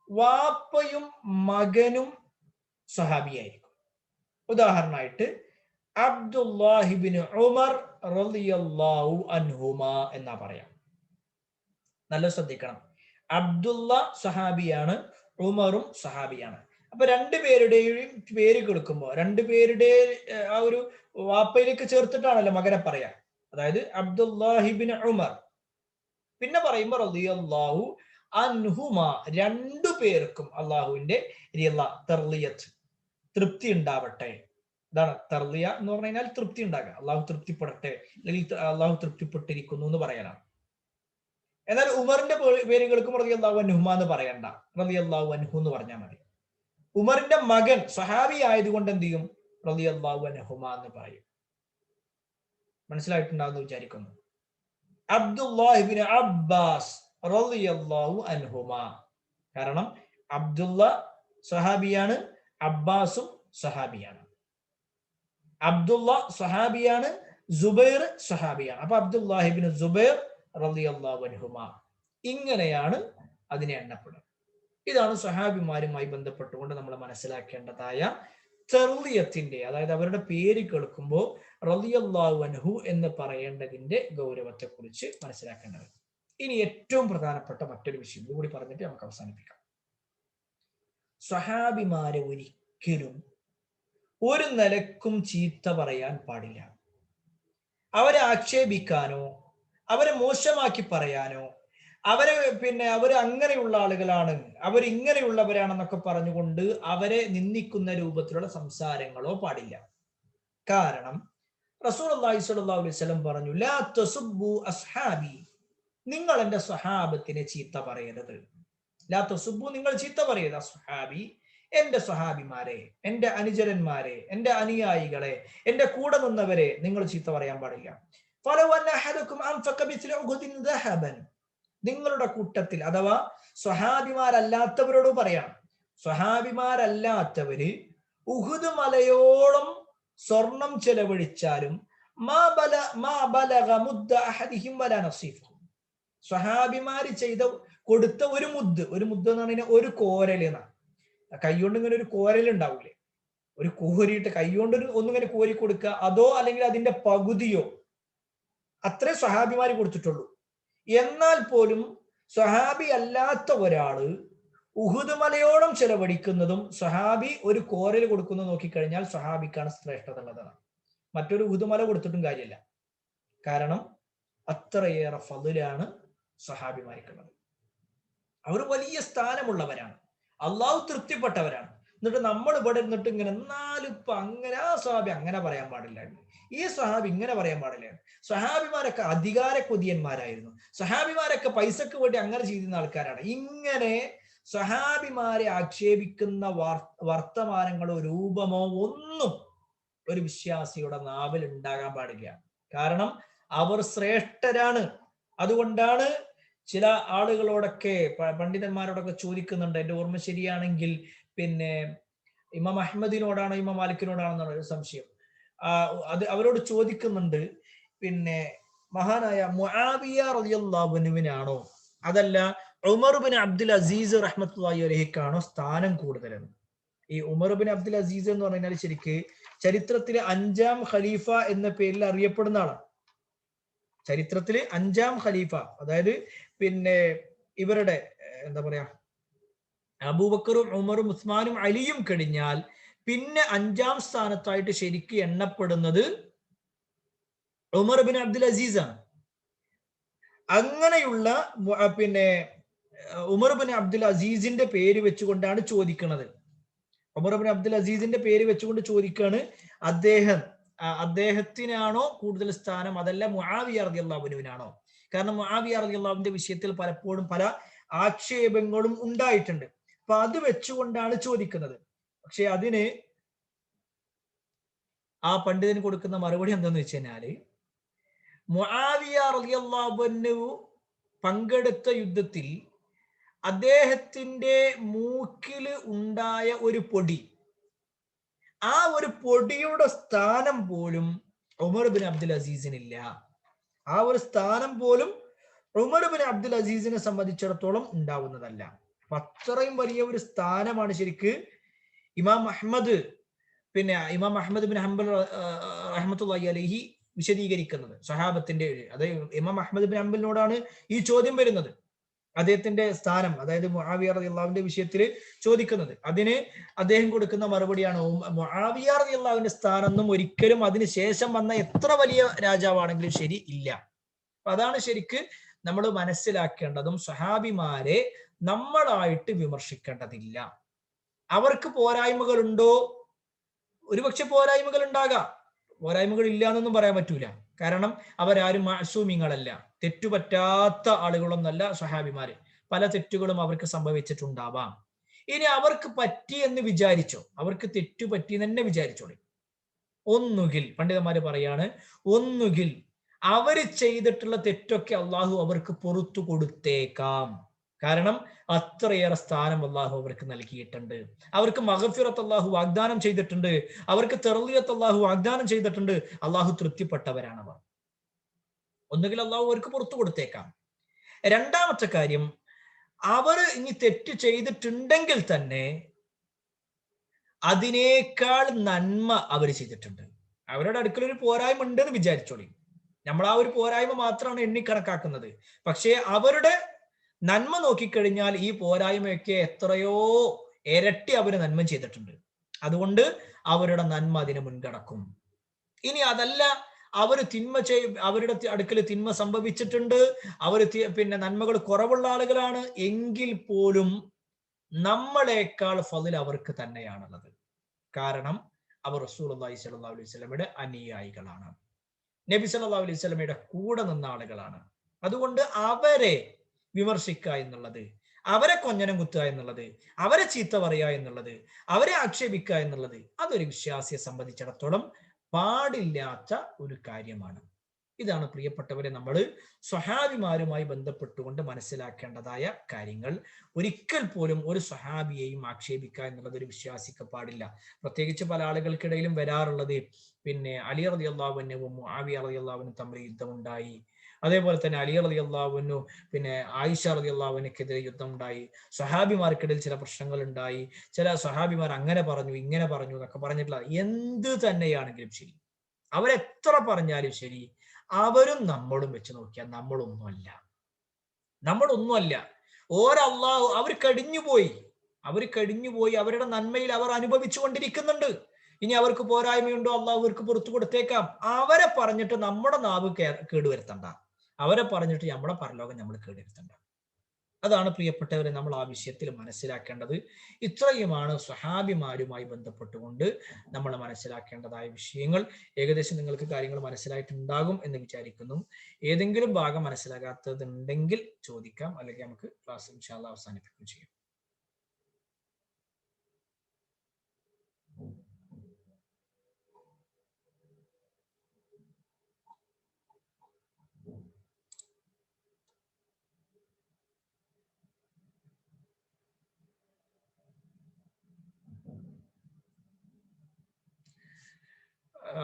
വാപ്പയും മകനും സഹാബിയായിരിക്കും. ഉദാഹരണമായിട്ട് അബ്ദുല്ലാഹിബ്നു ഉമർ റളിയല്ലാഹു അൻഹുമാ എന്നാ പറയാം. നല്ല ശ്രദ്ധിക്കണം. അബ്ദുള്ള സഹാബിയാണ്, ഉമറും സഹാബിയാണ്. അപ്പൊ രണ്ടുപേരുടെയും പേര് കേൾക്കുമ്പോൾ രണ്ടുപേരുടെ ആ ഒരു വാപ്പയിലേക്ക് ചേർത്തിട്ടാണല്ലോ മകനെ പറയാ. അതായത് അബ്ദുല്ലാഹിബ്നു ഉമർ, പിന്നെ പറയുമ്പോൾ റളിയല്ലാഹു അൻഹുമാ, രണ്ടു പേർക്കും അള്ളാഹുവിന്റെ തെർലിയത്ത്, തൃപ്തി ഉണ്ടാവട്ടെ. ഇതാണ് തെർലിയ എന്ന് പറഞ്ഞു കഴിഞ്ഞാൽ തൃപ്തി ഉണ്ടാകുക, അള്ളാഹു തൃപ്തിപ്പെടട്ടെ, അല്ലെങ്കിൽ അള്ളാഹു തൃപ്തിപ്പെട്ടിരിക്കുന്നു എന്ന് പറയാനാണ്. എന്നാൽ ഉമറിന്റെ പേര് കേൾക്കുമ്പോൾ റളിയല്ലാഹു അൻഹുമാ എന്ന് പറയണ്ട, റളിയല്ലാഹു അൻഹു എന്ന് പറഞ്ഞാൽ മതി. ഉമറിന്റെ മകൻ സ്വഹാബി ആയതുകൊണ്ട് എന്ത് ചെയ്യും, റളിയല്ലാഹു അൻഹുമാ എന്ന് പറയും. മനസ്സിലായിട്ടുണ്ടാവുമെന്ന് വിചാരിക്കുന്നു. അബ്ദുല്ലാഹിബ്നു അബ്ബാസ് റളിയല്ലാഹു അൻഹുമാ, കാരണം അബ്ദുള്ള സഹാബിയാണ്, അബ്ബാസും സഹാബിയാണ്. അബ്ദുള്ള സഹാബിയാണ്, സുബൈർ സഹാബിയാണ്. അപ്പൊ അബ്ദുല്ലാഹിബ്നു സുബൈർ റളിയല്ലാഹു അൻഹുമാ, ഇങ്ങനെയാണ് അതിനെ എണ്ണപ്പെടുന്നത്. ഇതാണ് സഹാബിമാരുമായി ബന്ധപ്പെട്ടുകൊണ്ട് നമ്മൾ മനസ്സിലാക്കേണ്ടതായ തെർലിയത്തിന്റെ, അതായത് അവരുടെ പേര് കേൾക്കുമ്പോൾ റളിയല്ലാഹു അൻഹു എന്ന് പറയേണ്ടതിന്റെ ഗൗരവത്തെ കുറിച്ച് മനസ്സിലാക്കേണ്ടത്. ഇനി ഏറ്റവും പ്രധാനപ്പെട്ട മറ്റൊരു വിഷയം കൂടി പറഞ്ഞിട്ട് നമുക്ക് അവസാനിപ്പിക്കാം. സ്വഹാബിമാരെ ഒരിക്കലും ഒരു നിലക്കും ചീത്ത പറയാൻ പാടില്ല. അവരെ ആക്ഷേപിക്കാനോ അവരെ മോശമാക്കി പറയാനോ അവരെ അവർ അങ്ങനെയുള്ള ആളുകളാണ്, അവർ ഇങ്ങനെയുള്ളവരാണെന്നൊക്കെ പറഞ്ഞുകൊണ്ട് അവരെ നിന്ദിക്കുന്ന രൂപത്തിലുള്ള സംസാരങ്ങളോ പാടില്ല. കാരണം റസൂലുള്ളാഹി സ്വല്ലല്ലാഹു അലൈഹി വസല്ലം പറഞ്ഞു, ലാ തസുബ്ബു അസ്ഹാബി, നിങ്ങൾ എന്റെ സ്വഹാബത്തിനെ ചീത്ത പറയരുത്. ലാ തസുബ്ബു, നിങ്ങൾ ചീത്ത പറയരുത്, അസ്ഹാബി, എന്റെ സ്വഹാബിമാരെ, എന്റെ അനുചരന്മാരെ, എന്റെ അനുയായികളെ, എന്റെ കൂടെ നിന്നവരെ നിങ്ങൾ ചീത്ത പറയാൻ പാടില്ല. ഫലൗ അന്ന അഹദകും അൻഫഖ മിസ്ല ഉഹുദിൻ ദഹബൻ, നിങ്ങളുടെ കൂട്ടത്തിൽ, അഥവാ സ്വഹാബിമാരല്ലാത്തവരോട് പറയാം, സ്വഹാബിമാരല്ലാത്തവര് ഉഹുദ് മലയോളം സ്വർണം ചെലവഴിച്ചാലും സ്വഹാബിമാര് കൊടുത്ത ഒരു മുദ്ദ് എന്ന് പറഞ്ഞാൽ ഒരു കോരൽ എന്നാണ്. കൈകൊണ്ട് ഇങ്ങനെ ഒരു കോരൽ ഉണ്ടാവൂലേ, ഒരു കോരിയിട്ട് കൈകൊണ്ട് ഒന്നിങ്ങനെ കോരി കൊടുക്കുക, അതോ അല്ലെങ്കിൽ അതിന്റെ പകുതിയോ, അത്രേ സ്വഹാബിമാര് കൊടുത്തിട്ടുള്ളൂ. എന്നാൽ പോലും സ്വഹാബി അല്ലാത്ത ഒരാള് ഉഹുദ് മലയോളം ചെലവഴിക്കുന്നതും സ്വഹാബി ഒരു കോരൽ കൊടുക്കുന്നത് നോക്കിക്കഴിഞ്ഞാൽ സ്വഹാബിക്കാണ് ശ്രേഷ്ഠത ഉള്ളതാണ്. മറ്റൊരു ഉഹുദ് മല കൊടുത്തിട്ടും കാര്യമില്ല. കാരണം അത്രയേറെ ഫളിലാണ് സ്വഹാബിമാർക്കുള്ളത്. അവർ വലിയ സ്ഥാനമുള്ളവരാണ്, അള്ളാഹു തൃപ്തിപ്പെട്ടവരാണ്. എന്നിട്ട് നമ്മൾ ഇവിടെ ഇരുന്നിട്ട് ഇങ്ങനെ എന്നാലും ഇപ്പൊ അങ്ങനെ ആ സ്വഹാബി അങ്ങനെ പറയാൻ പാടില്ലായിരുന്നു, ഈ സ്വഹാബി ഇങ്ങനെ പറയാൻ പാടില്ലായിരുന്നു. സ്വഹാബിമാരൊക്കെ അധികാര കൊതിയന്മാരായിരുന്നു, സ്വഹാബിമാരൊക്കെ പൈസക്ക് വേണ്ടി അങ്ങനെ ചെയ്യുന്ന ആൾക്കാരാണ്. ഇങ്ങനെ സ്വഹാബിമാരെ ആക്ഷേപിക്കുന്ന വർത്തമാനങ്ങളോ രൂപമോ ഒന്നും ഒരു വിശ്വാസിയുടെ നാവിൽ ഉണ്ടാകാൻ പാടില്ല. കാരണം അവർ ശ്രേഷ്ഠരാണ്. അതുകൊണ്ടാണ് ചില ആളുകളോടൊക്കെ, പണ്ഡിതന്മാരോടൊക്കെ ചോദിക്കുന്നുണ്ട്, എൻ്റെ ഓർമ്മ ശരിയാണെങ്കിൽ പിന്നെ ഇമാം അഹ്മദിനോടാണോ ഇമാം മാലിക്കിനോടാണെന്നാണ് ഒരു സംശയം. അത് അവരോട് ചോദിക്കുന്നുണ്ട്, പിന്നെ മഹാനായ മുആവിയ റളിയല്ലാഹു അൻഹുവിനാണോ അതല്ല ഉമർ ബിൻ അബ്ദുൽ അസീസ് റഹ്മത്തുള്ളാഹി അലൈഹിക്കാണോ സ്ഥാനം കൂടുതലെന്ന്. ഈ ഉമർ ബിൻ അബ്ദുൽ അസീസ് എന്ന് പറഞ്ഞാൽ ശരിക്ക് ചരിത്രത്തിലെ 5ാം ഖലീഫ എന്ന പേരിൽ അറിയപ്പെടുന്ന ആളാണ്. ചരിത്രത്തില് 5ാം ഖലീഫ, അതായത് പിന്നെ ഇവരുടെ എന്താ പറയാ അബൂബക്കറും ഉമറും ഉസ്മാനും അലിയും കഴിഞ്ഞാൽ പിന്നെ 5ാം സ്ഥാനത്തായിട്ട് ശരിക്ക് എണ്ണപ്പെടുന്നത് ഉമർ ബിൻ അബ്ദുൽ അസീസ് ആണ്. അങ്ങനെയുള്ള പിന്നെ ഉമർ ബിൻ അബ്ദുൽ അസീസിന്റെ പേര് വെച്ചുകൊണ്ടാണ് ചോദിക്കുന്നത്. ഉമർ ബിൻ അബ്ദുൽ അസീസിന്റെ പേര് വെച്ചുകൊണ്ട് ചോദിക്കുകയാണ്, അദ്ദേഹത്തിനാണോ കൂടുതൽ സ്ഥാനം അതല്ല മുആവിയ റളിയല്ലാഹു അൻഹുവിനാണോ? കാരണം മുആവിയ റളിയല്ലാഹു അൻഹുവിന്റെ വിഷയത്തിൽ പലപ്പോഴും പല ആക്ഷേപങ്ങളും ഉണ്ടായിട്ടുണ്ട്. അപ്പൊ അത് വെച്ചുകൊണ്ടാണ് ചോദിക്കുന്നത്. പക്ഷെ അതിന് ആ പണ്ഡിതന് കൊടുക്കുന്ന മറുപടി എന്താന്ന് വെച്ച് കഴിഞ്ഞാല്, മുആവിയ റളിയല്ലാഹു അൻഹു പങ്കെടുത്ത യുദ്ധത്തിൽ അദ്ദേഹത്തിന്റെ മൂക്കില് ഉണ്ടായ ഒരു പൊടി, ആ ഒരു പൊടിയുടെ സ്ഥാനം പോലും ഉമർ ബിൻ അബ്ദുൽ അസീസിനില്ല. ആ ഒരു സ്ഥാനം പോലും ഉമർ ബിൻ അബ്ദുൽ അസീസിനെ സംബന്ധിച്ചിടത്തോളം ഉണ്ടാവുന്നതല്ല. അപ്പൊ അത്രയും വലിയ ഒരു സ്ഥാനമാണ് ശരിക്ക് ഇമാം അഹ്മദ് ബിൻ ഹംബൽ റഹ്മത്തുള്ളാഹി അലൈഹി വിശദീകരിക്കുന്നത്. സ്വഹാബത്തിന്റെ, അതായത് ഇമാം അഹ്മദ് ബിൻ ഹംബലിനോടാണ് ഈ ചോദ്യം വരുന്നത്, അദ്ദേഹത്തിന്റെ സ്ഥാനം, അതായത് മുആവിയ റളിയല്ലാഹുവിന്റെ വിഷയത്തിൽ ചോദിക്കുന്നത്. അതിന് അദ്ദേഹം കൊടുക്കുന്ന മറുപടിയാണ്, മുആവിയ റളിയല്ലാഹുവിന്റെ സ്ഥാനമൊന്നും ഒരിക്കലും അതിന് ശേഷം വന്ന എത്ര വലിയ രാജാവാണെങ്കിലും ശരി ഇല്ല. അപ്പൊ അതാണ് ശരിക്ക് നമ്മൾ മനസ്സിലാക്കേണ്ടതും. സ്വഹാബിമാരെ നമ്മളായിട്ട് വിമർശിക്കേണ്ടതില്ല. അവർക്ക് പോരായ്മകളുണ്ടോ? ഒരുപക്ഷെ പോരായ്മകൾ ഉണ്ടാകാം, പോരായ്മകൾ ഇല്ല എന്നൊന്നും പറയാൻ പറ്റൂല. കാരണം അവരാരും മാസൂമിങ്ങളല്ല, തെറ്റുപറ്റാത്ത ആളുകളൊന്നല്ല സ്വഹാബിമാര്. പല തെറ്റുകളും അവർക്ക് സംഭവിച്ചിട്ടുണ്ടാവാം. ഇനി അവർക്ക് പറ്റി എന്ന് വിചാരിച്ചോ, അവർക്ക് തെറ്റു പറ്റി തന്നെ വിചാരിച്ചോളി. ഒന്നുകിൽ പണ്ഡിതന്മാര് പറയാണ്, ഒന്നുകിൽ അവര് ചെയ്തിട്ടുള്ള തെറ്റൊക്കെ അള്ളാഹു അവർക്ക് പുറത്തു കൊടുത്തേക്കാം. കാരണം അത്രയേറെ സ്ഥാനം അള്ളാഹു അവർക്ക് നൽകിയിട്ടുണ്ട്. അവർക്ക് മഗ്ഫിറത്ത് അള്ളാഹു വാഗ്ദാനം ചെയ്തിട്ടുണ്ട്. അവർക്ക് തർളിയത്ത് അള്ളാഹു വാഗ്ദാനം ചെയ്തിട്ടുണ്ട്. അള്ളാഹു തൃപ്തിപ്പെട്ടവരാണ് അവർ. ഒന്നുകിൽ അള്ളാഹു അവർക്ക് പുറത്തു കൊടുത്തേക്കാം. രണ്ടാമത്തെ കാര്യം, അവർ ഇനി തെറ്റ് ചെയ്തിട്ടുണ്ടെങ്കിൽ തന്നെ അതിനേക്കാൾ നന്മ അവർ ചെയ്തിട്ടുണ്ട്. അവരുടെ അടുക്കൽ ഒരു പോരായ്മ ഉണ്ടെന്ന് വിചാരിച്ചോളി. നമ്മൾ ആ ഒരു പോരായ്മ മാത്രമാണ് എണ്ണിക്കണക്കാക്കുന്നത്. പക്ഷേ അവരുടെ നന്മ നോക്കിക്കഴിഞ്ഞാൽ ഈ പോരായ്മയൊക്കെ എത്രയോ ഇരട്ടി അവർ നന്മ ചെയ്തിട്ടുണ്ട്. അതുകൊണ്ട് അവരുടെ നന്മ അതിന് മുൻകടക്കും. ഇനി അതല്ല, അവര് അവരുടെ അടുക്കൽ തിന്മ സംഭവിച്ചിട്ടുണ്ട്, അവർ പിന്നെ നന്മകൾ കുറവുള്ള ആളുകളാണ് എങ്കിൽ പോലും നമ്മളെക്കാൾ ഫളിൽ അവർക്ക് തന്നെയാണുള്ളത്. കാരണം അവർ റസൂലുള്ളാഹി സ്വല്ലല്ലാഹു അലൈഹി വസല്ലമയുടെ അനുയായികളാണ്, നബി സല്ലല്ലാഹു അലൈഹി വസല്ലമയുടെ കൂടെ നിന്ന ആളുകളാണ്. അതുകൊണ്ട് അവരെ വിമർശിക്കുക എന്നുള്ളത്, അവരെ കൊഞ്ഞനം കുത്തുക എന്നുള്ളത്, അവരെ ചീത്ത പറയുക എന്നുള്ളത്, അവരെ ആക്ഷേപിക്കുക എന്നുള്ളത് അതൊരു വിശ്വാസിയെ സംബന്ധിച്ചിടത്തോളം പാടില്ലാത്ത ഒരു കാര്യമാണ്. ഇതാണ് പ്രിയപ്പെട്ടവരെ നമ്മൾ സ്വഹാബിമാരുമായി ബന്ധപ്പെട്ടുകൊണ്ട് മനസ്സിലാക്കേണ്ടതായ കാര്യങ്ങൾ. ഒരിക്കൽ പോലും ഒരു സ്വഹാബിയെയും ആക്ഷേപിക്കുക എന്നുള്ളത് ഒരു വിശ്വാസിക്ക് പാടില്ല. പ്രത്യേകിച്ച് പല ആളുകൾക്കിടയിലും വരാറുള്ളത്, പിന്നെ അലി റളിയല്ലാഹു അൻഹുവും മുആവിയ റളിയല്ലാഹു അൻഹും തമ്മിൽ യുദ്ധമുണ്ടായി, അതേപോലെ തന്നെ അലി റളിയല്ലാഹു അൻഹു പിന്നെ ആയിഷ റളിയല്ലാഹു അൻഹയ്ക്കെതിരെ യുദ്ധമുണ്ടായി, സ്വഹാബിമാർക്കിടയിൽ ചില പ്രശ്നങ്ങൾ ഉണ്ടായി, ചില സ്വഹാബിമാർ അങ്ങനെ പറഞ്ഞു ഇങ്ങനെ പറഞ്ഞു എന്നൊക്കെ പറഞ്ഞിട്ടുള്ള എന്ത് തന്നെയാണെങ്കിലും ശരി, അവരെത്ര പറഞ്ഞാലും ശരി, അവരും നമ്മളും വെച്ച് നോക്കിയാൽ നമ്മളൊന്നുമല്ല. ഓരല്ലാഹു അവർ കഴിഞ്ഞുപോയി, അവരുടെ നന്മയിൽ അവർ അനുഭവിച്ചു കൊണ്ടിരിക്കുന്നുണ്ട്. ഇനി അവർക്ക് പോരായ്മയുണ്ടോ അള്ളാഹു അവർക്ക് പുറത്തു കൊടുത്തേക്കാം. അവരെ പറഞ്ഞിട്ട് നമ്മുടെ നാവ് കേടുവരുത്തണ്ട, അവരെ പറഞ്ഞിട്ട് നമ്മുടെ പരലോകം നമ്മൾ കേടുവരുത്തണ്ട. അതാണ് പ്രിയപ്പെട്ടവരെ നമ്മൾ ആ വിഷയത്തിൽ മനസ്സിലാക്കേണ്ടത്. ഇത്രയുമാണ് സ്വഹാബിമാരുമായി ബന്ധപ്പെട്ടുകൊണ്ട് നമ്മൾ മനസ്സിലാക്കേണ്ടതായ വിഷയങ്ങൾ. ഏകദേശം നിങ്ങൾക്ക് കാര്യങ്ങൾ മനസ്സിലായിട്ടുണ്ടാകും എന്ന് വിചാരിക്കുന്നു. ഏതെങ്കിലും ഭാഗം മനസ്സിലാകാത്തതുണ്ടെങ്കിൽ ചോദിക്കാം, അല്ലെങ്കിൽ നമുക്ക് ക്ലാസ് ഇൻഷാ അല്ലാഹ് അവസാനിപ്പിക്കുകയും ചെയ്യാം.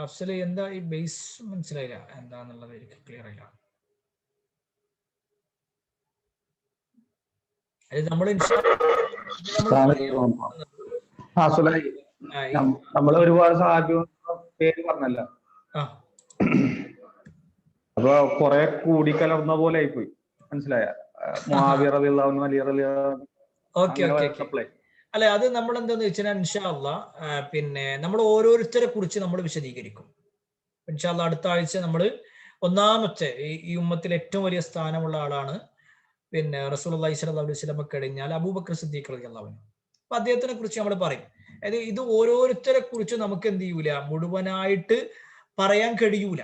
അഫ്സൽ, എന്താ ഈ ബേസ് മനസ്സിലായില്ല, എന്താന്നുള്ളത് എനിക്ക് ക്ലിയർ ആയില്ല. അത് നമ്മൾ ഒരുപാട് സഹാബി പേര് പറഞ്ഞല്ലോ, അപ്പൊ കൊറേ കൂടിക്കലർന്ന പോലെ ആയിപ്പോയി, മനസ്സിലായ? മുആവിയ റളിയല്ലാഹു അൻഹു, അലി റളിയല്ലാഹു അൻഹു. അല്ലെ, അത് നമ്മൾ എന്താന്ന് വെച്ചാൽ ഇൻഷാ അല്ലാഹ് പിന്നെ നമ്മൾ ഓരോരുത്തരെ കുറിച്ച് നമ്മൾ വിശദീകരിക്കും ഇൻഷാ അല്ലാഹ്. അടുത്ത ആഴ്ച നമ്മൾ ഒന്നാമത്തെ ഈ ഉമ്മത്തിൽ ഏറ്റവും വലിയ സ്ഥാനമുള്ള ആളാണ് പിന്നെ റസൂലുള്ളാഹി സ്വല്ലല്ലാഹു അലൈഹി വസല്ലം കഴിഞ്ഞാൽ അബൂബക്കർ സിദ്ദീഖ് റളിയല്ലാഹു അൻഹു. അപ്പൊ അദ്ദേഹത്തിനെ കുറിച്ച് നമ്മൾ പറയും. അതായത് ഇത് ഓരോരുത്തരെ കുറിച്ച് നമുക്ക് എന്ത് ചെയ്യൂല, മുഴുവനായിട്ട് പറയാൻ കഴിയൂല.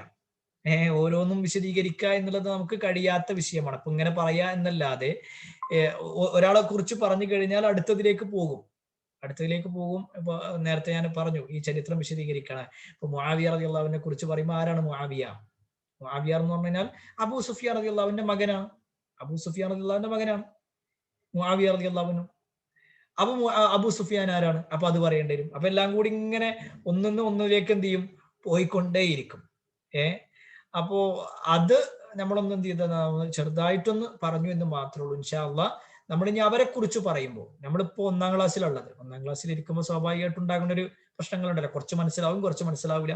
ഓരോന്നും വിശദീകരിക്കുക എന്നുള്ളത് നമുക്ക് കഴിയാത്ത വിഷയമാണ്. അപ്പൊ ഇങ്ങനെ പറയാ എന്നല്ലാതെ ഒരാളെ കുറിച്ച് പറഞ്ഞു കഴിഞ്ഞാൽ അടുത്തതിലേക്ക് പോകും. ഇപ്പൊ നേരത്തെ ഞാൻ പറഞ്ഞു ഈ ചരിത്രം വിശദീകരിക്കണം. ഇപ്പൊ മുആവിയ റളിയല്ലാഹു അൻഹുവിനെ കുറിച്ച് പറയുമ്പോൾ ആരാണ് മുആവിയ? മുആവിയ എന്ന് പറഞ്ഞു കഴിഞ്ഞാൽ അബൂ സുഫിയാൻ റളിയല്ലാഹുവിന്റെ മകനാണ്. മുആവിയ റളിയല്ലാഹു അൻഹു. അപ്പൊ അബൂ സുഫിയാൻ ആരാണ്? അപ്പൊ അത് പറയേണ്ടി വരും. അപ്പൊ എല്ലാം കൂടി ഇങ്ങനെ ഒന്നിലേക്ക് എന്ത് ചെയ്യും, പോയിക്കൊണ്ടേയിരിക്കും. അപ്പോ അത് നമ്മളൊന്നും എന്ത് ചെയ്ത ചെറുതായിട്ടൊന്ന് പറഞ്ഞു എന്ന് മാത്രമേ ഉള്ളൂ. ഇൻഷാ അല്ലാഹ് നമ്മൾ ഇനി അവരെ കുറിച്ച് പറയുമ്പോൾ, നമ്മളിപ്പോ 1ാം ക്ലാസ്സിലുള്ളത്, 1ാം ക്ലാസ്സിൽ ഇരിക്കുമ്പോൾ സ്വാഭാവികമായിട്ട് ഉണ്ടാകുന്ന ഒരു പ്രശ്നങ്ങളുണ്ടല്ലോ, കുറച്ച് മനസ്സിലാവും, കുറച്ച് മനസ്സിലാവില്ല.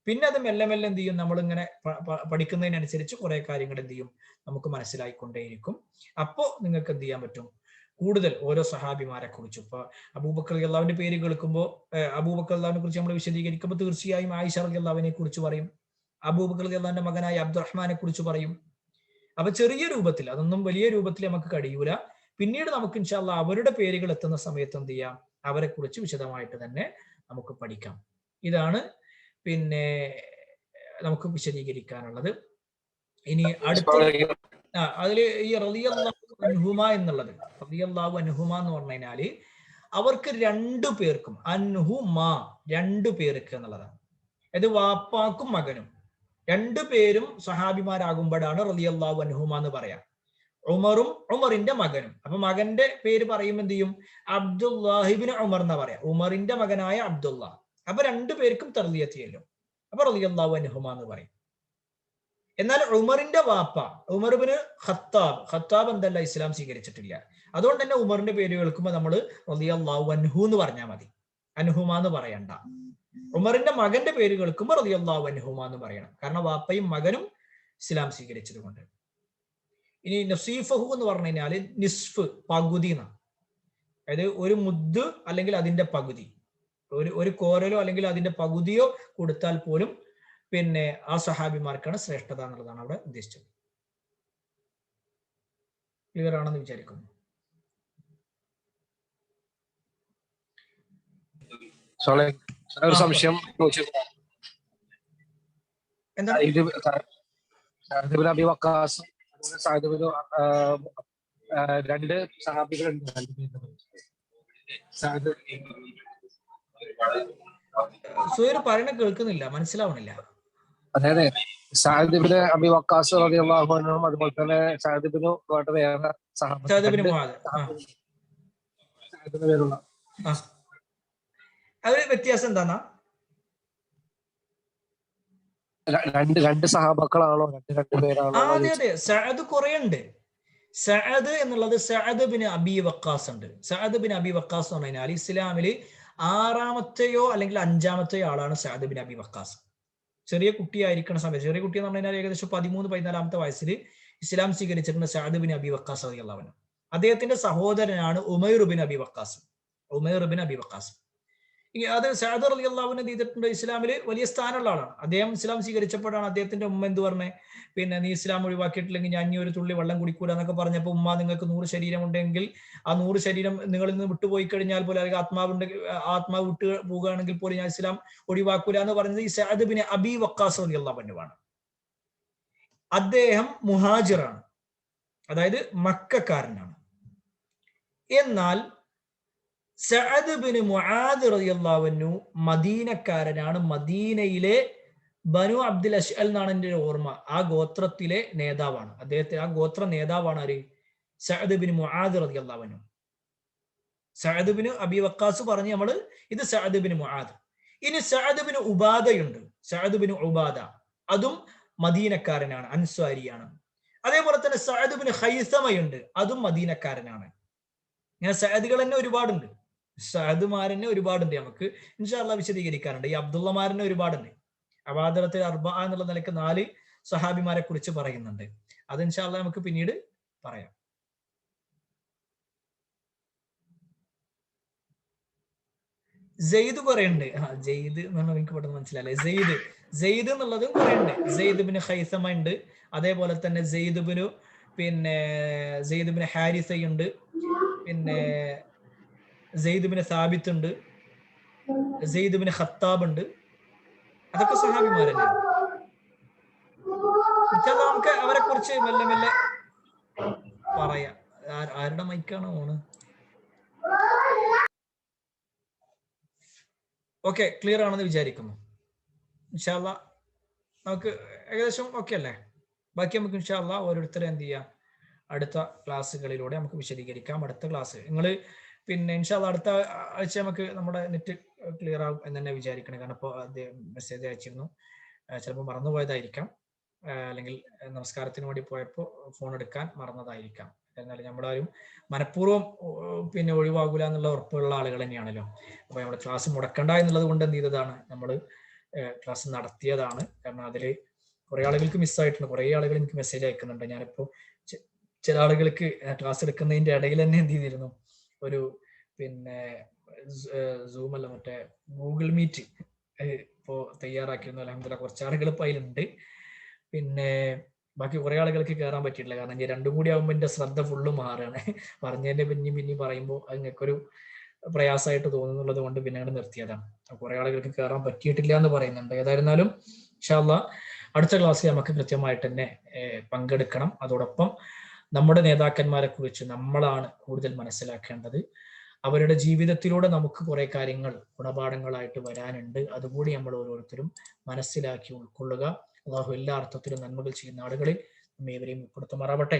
പിന്നെ അത് മെല്ലെ മെല്ലെ എന്ത് ചെയ്യും, നമ്മളിങ്ങനെ പഠിക്കുന്നതിനനുസരിച്ച് കുറെ കാര്യങ്ങൾ എന്ത് ചെയ്യും, നമുക്ക് മനസ്സിലായിക്കൊണ്ടേയിരിക്കും. അപ്പോ നിങ്ങൾക്ക് എന്ത് ചെയ്യാൻ പറ്റും, കൂടുതൽ ഓരോ സഹാബിമാരെ കുറിച്ച്. ഇപ്പൊ അബൂബക്കർ റളിയല്ലാഹുവിന്റെ പേര് കേൾക്കുമ്പോൾ, അബൂബക്കർ റളിയല്ലാഹുവിനെ കുറിച്ച് നമ്മൾ വിശദീകരിക്കുമ്പോൾ തീർച്ചയായും ആയിഷ റളിയല്ലാഹുവിനെ കുറിച്ച് പറയും, അബൂബക്കർ റളിയല്ലാഹുവിന്റെ മകനായ അബ്ദുറഹ്മാനെ കുറിച്ച് പറയും. അപ്പൊ ചെറിയ രൂപത്തിൽ, അതൊന്നും വലിയ രൂപത്തിൽ നമുക്ക് കഴിയൂല. പിന്നീട് നമുക്ക് ഇൻഷാ അല്ലാഹ് അവരുടെ പേരുകൾ എത്തുന്ന സമയത്ത് എന്ത് ചെയ്യാം, അവരെ കുറിച്ച് വിശദമായിട്ട് തന്നെ നമുക്ക് പഠിക്കാം. ഇതാണ് പിന്നെ നമുക്ക് വിശദീകരിക്കാനുള്ളത്. ഇനി അടുത്ത അതില് ഈ റളിയല്ലാഹു അൻഹുമ എന്നുള്ളത്, റളിയല്ലാഹു അൻഹുമ എന്ന് പറഞ്ഞു കഴിഞ്ഞാല് അവർക്ക് രണ്ടു പേർക്കും, അൻഹുമ രണ്ടു പേർക്ക് എന്നുള്ളതാണ്. അത് വാപ്പാക്കും മകനും രണ്ടു പേരും സഹാബിമാരാകുമ്പോഴാണ് റളിയല്ലാഹു അൻഹുമ എന്ന് പറയാം. ഉമറിന്റെ മകനും. അപ്പൊ മകന്റെ പേര് പറയുമ്പോൾ എന്ത് ചെയ്യും, അബ്ദുല്ലാഹിബ്നു ഉമർ എന്നാ പറയാ, ഉമറിന്റെ മകനായ അബ്ദുള്ള. അപ്പൊ രണ്ടു പേർക്കും തർദിയത്ത് ചെല്ലും. അപ്പൊ റളിയല്ലാഹു അൻഹുമ എന്ന് പറയും. എന്നാൽ ഉമറിന്റെ വാപ്പ ഉമർ ഇബ്നു ഖത്താബ് എന്തല്ല ഇസ്ലാം സ്വീകരിച്ചിട്ടില്ല. അതുകൊണ്ട് തന്നെ ഉമറിന്റെ പേര് കേൾക്കുമ്പോൾ നമ്മൾ റളിയല്ലാഹു അൻഹു എന്ന് പറഞ്ഞാൽ മതി, അൻഹുമ എന്ന് പറയണ്ട. ഉമറിന്റെ മകന്റെ പേര് കേൾക്കുമ്പോൾ റളിയല്ലാഹു അൻഹുമ എന്ന് പറയണം, കാരണം വാപ്പയും മകനും ഇസ്ലാം സ്വീകരിച്ചത് കൊണ്ട്. ഇനി നസീഫഹു എന്ന് പറഞ്ഞു കഴിഞ്ഞാല് നിസ്ഫ്, പകുതി എന്നാണ്. അതായത് ഒരു മുദ്ദ് അല്ലെങ്കിൽ അതിന്റെ പകുതി, ഒരു കോരലോ അല്ലെങ്കിൽ അതിന്റെ പകുതിയോ കൊടുത്താൽ പോലും പിന്നെ ആ സഹാബിമാർക്കാണ് ശ്രേഷ്ഠത എന്നുള്ളതാണ് അവിടെ ഉദ്ദേശിച്ചത്. ക്ലിയർ ആണെന്ന് വിചാരിക്കുന്നു. ഒരു സംശയം എന്താണ്? അബി വക്കാസ്, രണ്ട് സഹാബികളുണ്ട്. സുഹൈർ പറയണ കേൾക്കുന്നില്ല, മനസ്സിലാവണില്ല. അതെ, സഅദ് ഇബ്നു അബി വക്കാസ് റളിയല്ലാഹു അൻഹു, അതുപോലെ തന്നെ സഅദ് ഇബ്നു വേറെ പേരുള്ള അതിന് വ്യത്യാസം എന്താ? രണ്ട് സഹാബാക്കളാണോ, രണ്ട് പേരാണോ? അതെ, സഅദ് കുറെ ഉണ്ട്. സഅദ് എന്നുള്ളത് സഅദ് ബിൻ അബി വക്കാസ് ഉണ്ട്. സഅദ് ബിൻ അബി വക്കാസ് എന്ന് പറഞ്ഞാൽ ഇസ്ലാമില് 6ാമത്തെയോ അല്ലെങ്കിൽ 5ാമത്തെയോ ആളാണ് സഅദ് ബിൻ അബി വക്കാസ്. ചെറിയ കുട്ടിയായിരിക്കുന്ന സമയത്ത്, ചെറിയ കുട്ടി എന്ന് പറഞ്ഞു കഴിഞ്ഞാൽ ഏകദേശം 13-14 വയസ്സിൽ ഇസ്ലാം സ്വീകരിച്ചിട്ടുണ്ട് സഅദ് ബിൻ അബി വക്കാസ് റളിയല്ലാഹു അൻഹു. അദ്ദേഹത്തിന്റെ സഹോദരനാണ് Umair bin Abi Waqqas. Umair bin Abi Waqqas അത് സഅദ് റളിയല്ലാഹു അൻഹു ചെയ്തിട്ടുണ്ട്. ഇസ്ലാമിൽ വലിയ സ്ഥാനമുള്ള ആളാണ്. അദ്ദേഹം ഇസ്ലാം സ്വീകരിച്ചപ്പോഴാണ് അദ്ദേഹത്തിന്റെ ഉമ്മ എന്ത് പറഞ്ഞേ, പിന്നെ നീ ഇസ്ലാം ഒഴിവാക്കിയിട്ടില്ലെങ്കിൽ ഞാൻ ഇനി ഒരു തുള്ളി വെള്ളം കുടിക്കൂല എന്നൊക്കെ പറഞ്ഞപ്പോൾ, ഉമ്മ നിങ്ങൾക്ക് 100 ശരീരം ഉണ്ടെങ്കിൽ ആ 100 ശരീരം നിങ്ങളിൽ നിന്ന് വിട്ടുപോയി കഴിഞ്ഞാൽ പോലും, അല്ലെങ്കിൽ ആത്മാവ് വിട്ടു പോവുകയാണെങ്കിൽ പോലും ഞാൻ ഇസ്ലാം ഒഴിവാക്കൂല എന്ന് പറഞ്ഞത് ഈ സഅദ് ബിൻ അബി വക്കാസ് റളിയല്ലാഹു അൻഹു ആണ്. അദ്ദേഹം മുഹാജിറാണ്, അതായത് മക്കക്കാരനാണ്. എന്നാൽ സഅദ് ബിൻ മുആദ് റളിയല്ലാഹു അൻഹു മദീനക്കാരനാണ്. മദീനയിലെ ബനു അബ്ദുൽ അശ്അൽ എന്നാണ് എൻ്റെ ഓർമ്മ, ആ ഗോത്രത്തിലെ നേതാവാണ്. ആ ഗോത്ര നേതാവാണ് ആര്? സഅദ് ബിൻ മുആദ് റളിയല്ലാഹു അൻഹു. സഅദ് ബിൻ അബി വക്കാസ് പറഞ്ഞ് നമ്മള് ഇത് സഅദ് ബിൻ മുആദ്. ഇനി Saad bin ഉബാദയുണ്ട്, Saad bin Ubada, അതും മദീനക്കാരനാണ്, അൻസ്വാരിയാണ്. അതേപോലെ തന്നെ സഅദ് ബിൻ ഖൈസമയുണ്ട്, അതും മദീനക്കാരനാണ്. ഇങ്ങനെ സഅദുകൾ തന്നെ ഒരുപാടുണ്ട്, സഅദുമാരന്നെ ഒരുപാടുണ്ട്. നമുക്ക് ഇൻഷാ അല്ലാഹ് വിശദീകരിക്കാറുണ്ട്. ഈ അബ്ദുള്ളമാരന്നെ ഒരുപാടുണ്ട്. അവാദറത്തിൽ അർബഅ എന്നുള്ള നിലയ്ക്ക് 4 സഹാബിമാരെ കുറിച്ച് പറയുന്നുണ്ട്. അത് ഇൻഷാ അല്ലാഹ് നമുക്ക് പിന്നീട് പറയാം. സെയ്ദ് കുറെ ഉണ്ട്. ജെയ്ദ് എന്ന് പറഞ്ഞാൽ എനിക്ക് പെട്ടെന്ന് മനസ്സിലായില്ലേ. സെയ്ദ് എന്നുള്ളതും കുറെ ഉണ്ട്. സെയ്ദ് ബിൻ ഖൈസമ ഉണ്ട്, അതേപോലെ തന്നെ സെയ്ദ് ബിൻ ഹാരിസയുണ്ട്, പിന്നെ സെയ്ദ് ബിൻ സാബിത്ത് ഉണ്ട്, സെയ്ദ് ബിൻ ഖത്താബ് ഉണ്ട്. അതൊക്കെ സഹാബിമാരന്നെയാണ്. നമുക്ക് അവരെ കുറിച്ച് മെല്ലെ മെല്ലെ പറയാം. ആരുടെ മൈക്കാണ് ഓണ്? ഓക്കെ, ക്ലിയർ ആണെന്ന് വിചാരിക്കുന്നു. ഇൻഷാ അല്ലാഹ് നമുക്ക് ഏകദേശം ഓക്കെ അല്ലേ? ബാക്കി നമുക്ക് ഇൻഷാ അല്ലാഹ് ഓരോരുത്തരെ എന്ത് ചെയ്യാം, അടുത്ത ക്ലാസ്സുകളിലൂടെ നമുക്ക് വിശദീകരിക്കാം. അടുത്ത ക്ലാസ് നിങ്ങൾ പിന്നെ ഇൻഷാ അല്ലാഹ് അടുത്ത ആഴ്ച നമുക്ക് നമ്മുടെ നെറ്റ് ക്ലിയർ ആകും എന്ന് തന്നെ വിചാരിക്കണം. കാരണം ഇപ്പോൾ മെസ്സേജ് അയച്ചിരുന്നു, ചിലപ്പോൾ മറന്നുപോയതായിരിക്കാം, അല്ലെങ്കിൽ നമസ്കാരത്തിന് വേണ്ടി പോയപ്പോൾ ഫോൺ എടുക്കാൻ മറന്നതായിരിക്കാം. എന്നാലും നമ്മളാരും മനഃപൂർവ്വം പിന്നെ ഒഴിവാകൂല എന്നുള്ള ഉറപ്പുള്ള ആളുകൾ തന്നെയാണല്ലോ. അപ്പൊ നമ്മുടെ ക്ലാസ് മുടക്കണ്ട എന്നുള്ളത് കൊണ്ട് എന്ത് ചെയ്തതാണ്, നമ്മൾ ക്ലാസ് നടത്തിയതാണ്. കാരണം അതിൽ കുറെ ആളുകൾക്ക് മിസ്സായിട്ടുണ്ട്. കുറെ ആളുകൾ എനിക്ക് മെസ്സേജ് അയക്കുന്നുണ്ട്. ഞാനിപ്പോ ചില ആളുകൾക്ക് ക്ലാസ് എടുക്കുന്നതിന്റെ ഇടയിൽ തന്നെ എന്ത് ചെയ്തിരുന്നു, ഒരു പിന്നെ സൂം അല്ല മറ്റേ ഗൂഗിൾ മീറ്റ് ഇപ്പോ തയ്യാറാക്കിയിരുന്നു. അൽഹംദുലില്ലാഹ് കുറച്ച് ആളുകൾ ഇപ്പൊ അതിലുണ്ട്. പിന്നെ ബാക്കി കുറെ ആളുകൾക്ക് കയറാൻ പറ്റിയിട്ടില്ല. കാരണം ഞാൻ രണ്ടും കൂടി ആകുമ്പോൾ എന്റെ ശ്രദ്ധ ഫുള്ള് മാറുകയാണ്. പറഞ്ഞതിന്റെ പിന്നെയും പറയുമ്പോൾ അത് നിങ്ങൾക്കൊരു പ്രയാസമായിട്ട് തോന്നുന്നുള്ളത് കൊണ്ട് പിന്നെ അങ്ങോട്ട് നിർത്തിയതാണ്. കുറെ ആളുകൾക്ക് കയറാൻ പറ്റിയിട്ടില്ല എന്ന് പറയുന്നുണ്ട്. ഏതായിരുന്നാലും ഇൻഷാ അല്ലാഹ് അടുത്ത ക്ലാസ്സിൽ നമുക്ക് കൃത്യമായിട്ട് തന്നെ പങ്കെടുക്കണം. അതോടൊപ്പം നമ്മുടെ നേതാക്കന്മാരെ കുറിച്ച് നമ്മളാണ് കൂടുതൽ മനസ്സിലാക്കേണ്ടത്. അവരുടെ ജീവിതത്തിലൂടെ നമുക്ക് കുറെ കാര്യങ്ങൾ ഗുണപാഠങ്ങളായിട്ട് വരാനുണ്ട്. അതുകൂടി നമ്മൾ ഓരോരുത്തരും മനസ്സിലാക്കി ഉൾക്കൊള്ളുക. അള്ളാഹു എല്ലാ അർത്ഥത്തിലും നന്മകൾ ചെയ്യുന്ന ആളുകളിൽ നമ്മെ ഇവരെയും ഉൾപ്പെടുത്തുമാറാവട്ടെ.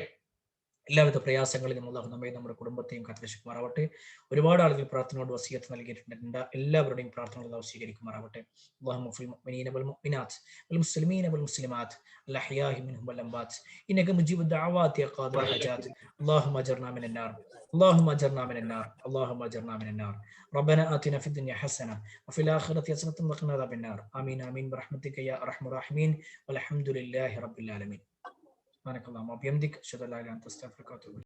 എല്ലാവിധ പ്രയാസങ്ങളിലും അള്ളാഹു നമ്മെ നമ്മുടെ കുടുംബത്തെയും കാത്തുരക്ഷിക്കുമാറാവട്ടെ. ഒരുപാട് ആളുകൾ പ്രാർത്ഥനയോട് വസിയത്ത് നൽകിയിട്ടുണ്ട്. എല്ലാവരുടെയും പ്രാർത്ഥന അള്ളാഹു സ്വീകരിക്കുമാറാവട്ടെ. അല്ലാഹുമ്മ ഫിൽ മുഅ്മിനീന വൽ മുഅ്മിനാത്ത് വൽ മുസ്ലിമീന വൽ മുസ്ലിമാത്ത് അൽ അഹ്യാഇ മിൻഹും വൽ അംവാത്ത് ഇന്നക മുജീബു ദഅവാതി യാ ഖാദിറൽ ഹജാത്ത് اللهم اجرنا من النار اللهم اجرنا من النار اللهم اجرنا من النار ربنا آتنا في الدنيا حسنة وفي الآخرة حسنة وقنا عذاب النار آمين آمين برحمتك يا أرحم الراحمين والحمد لله رب العالمين. سبحانك اللهم وبحمدك أشهد أن لا إله إلا أنت أستغفرك وأتوب إليك.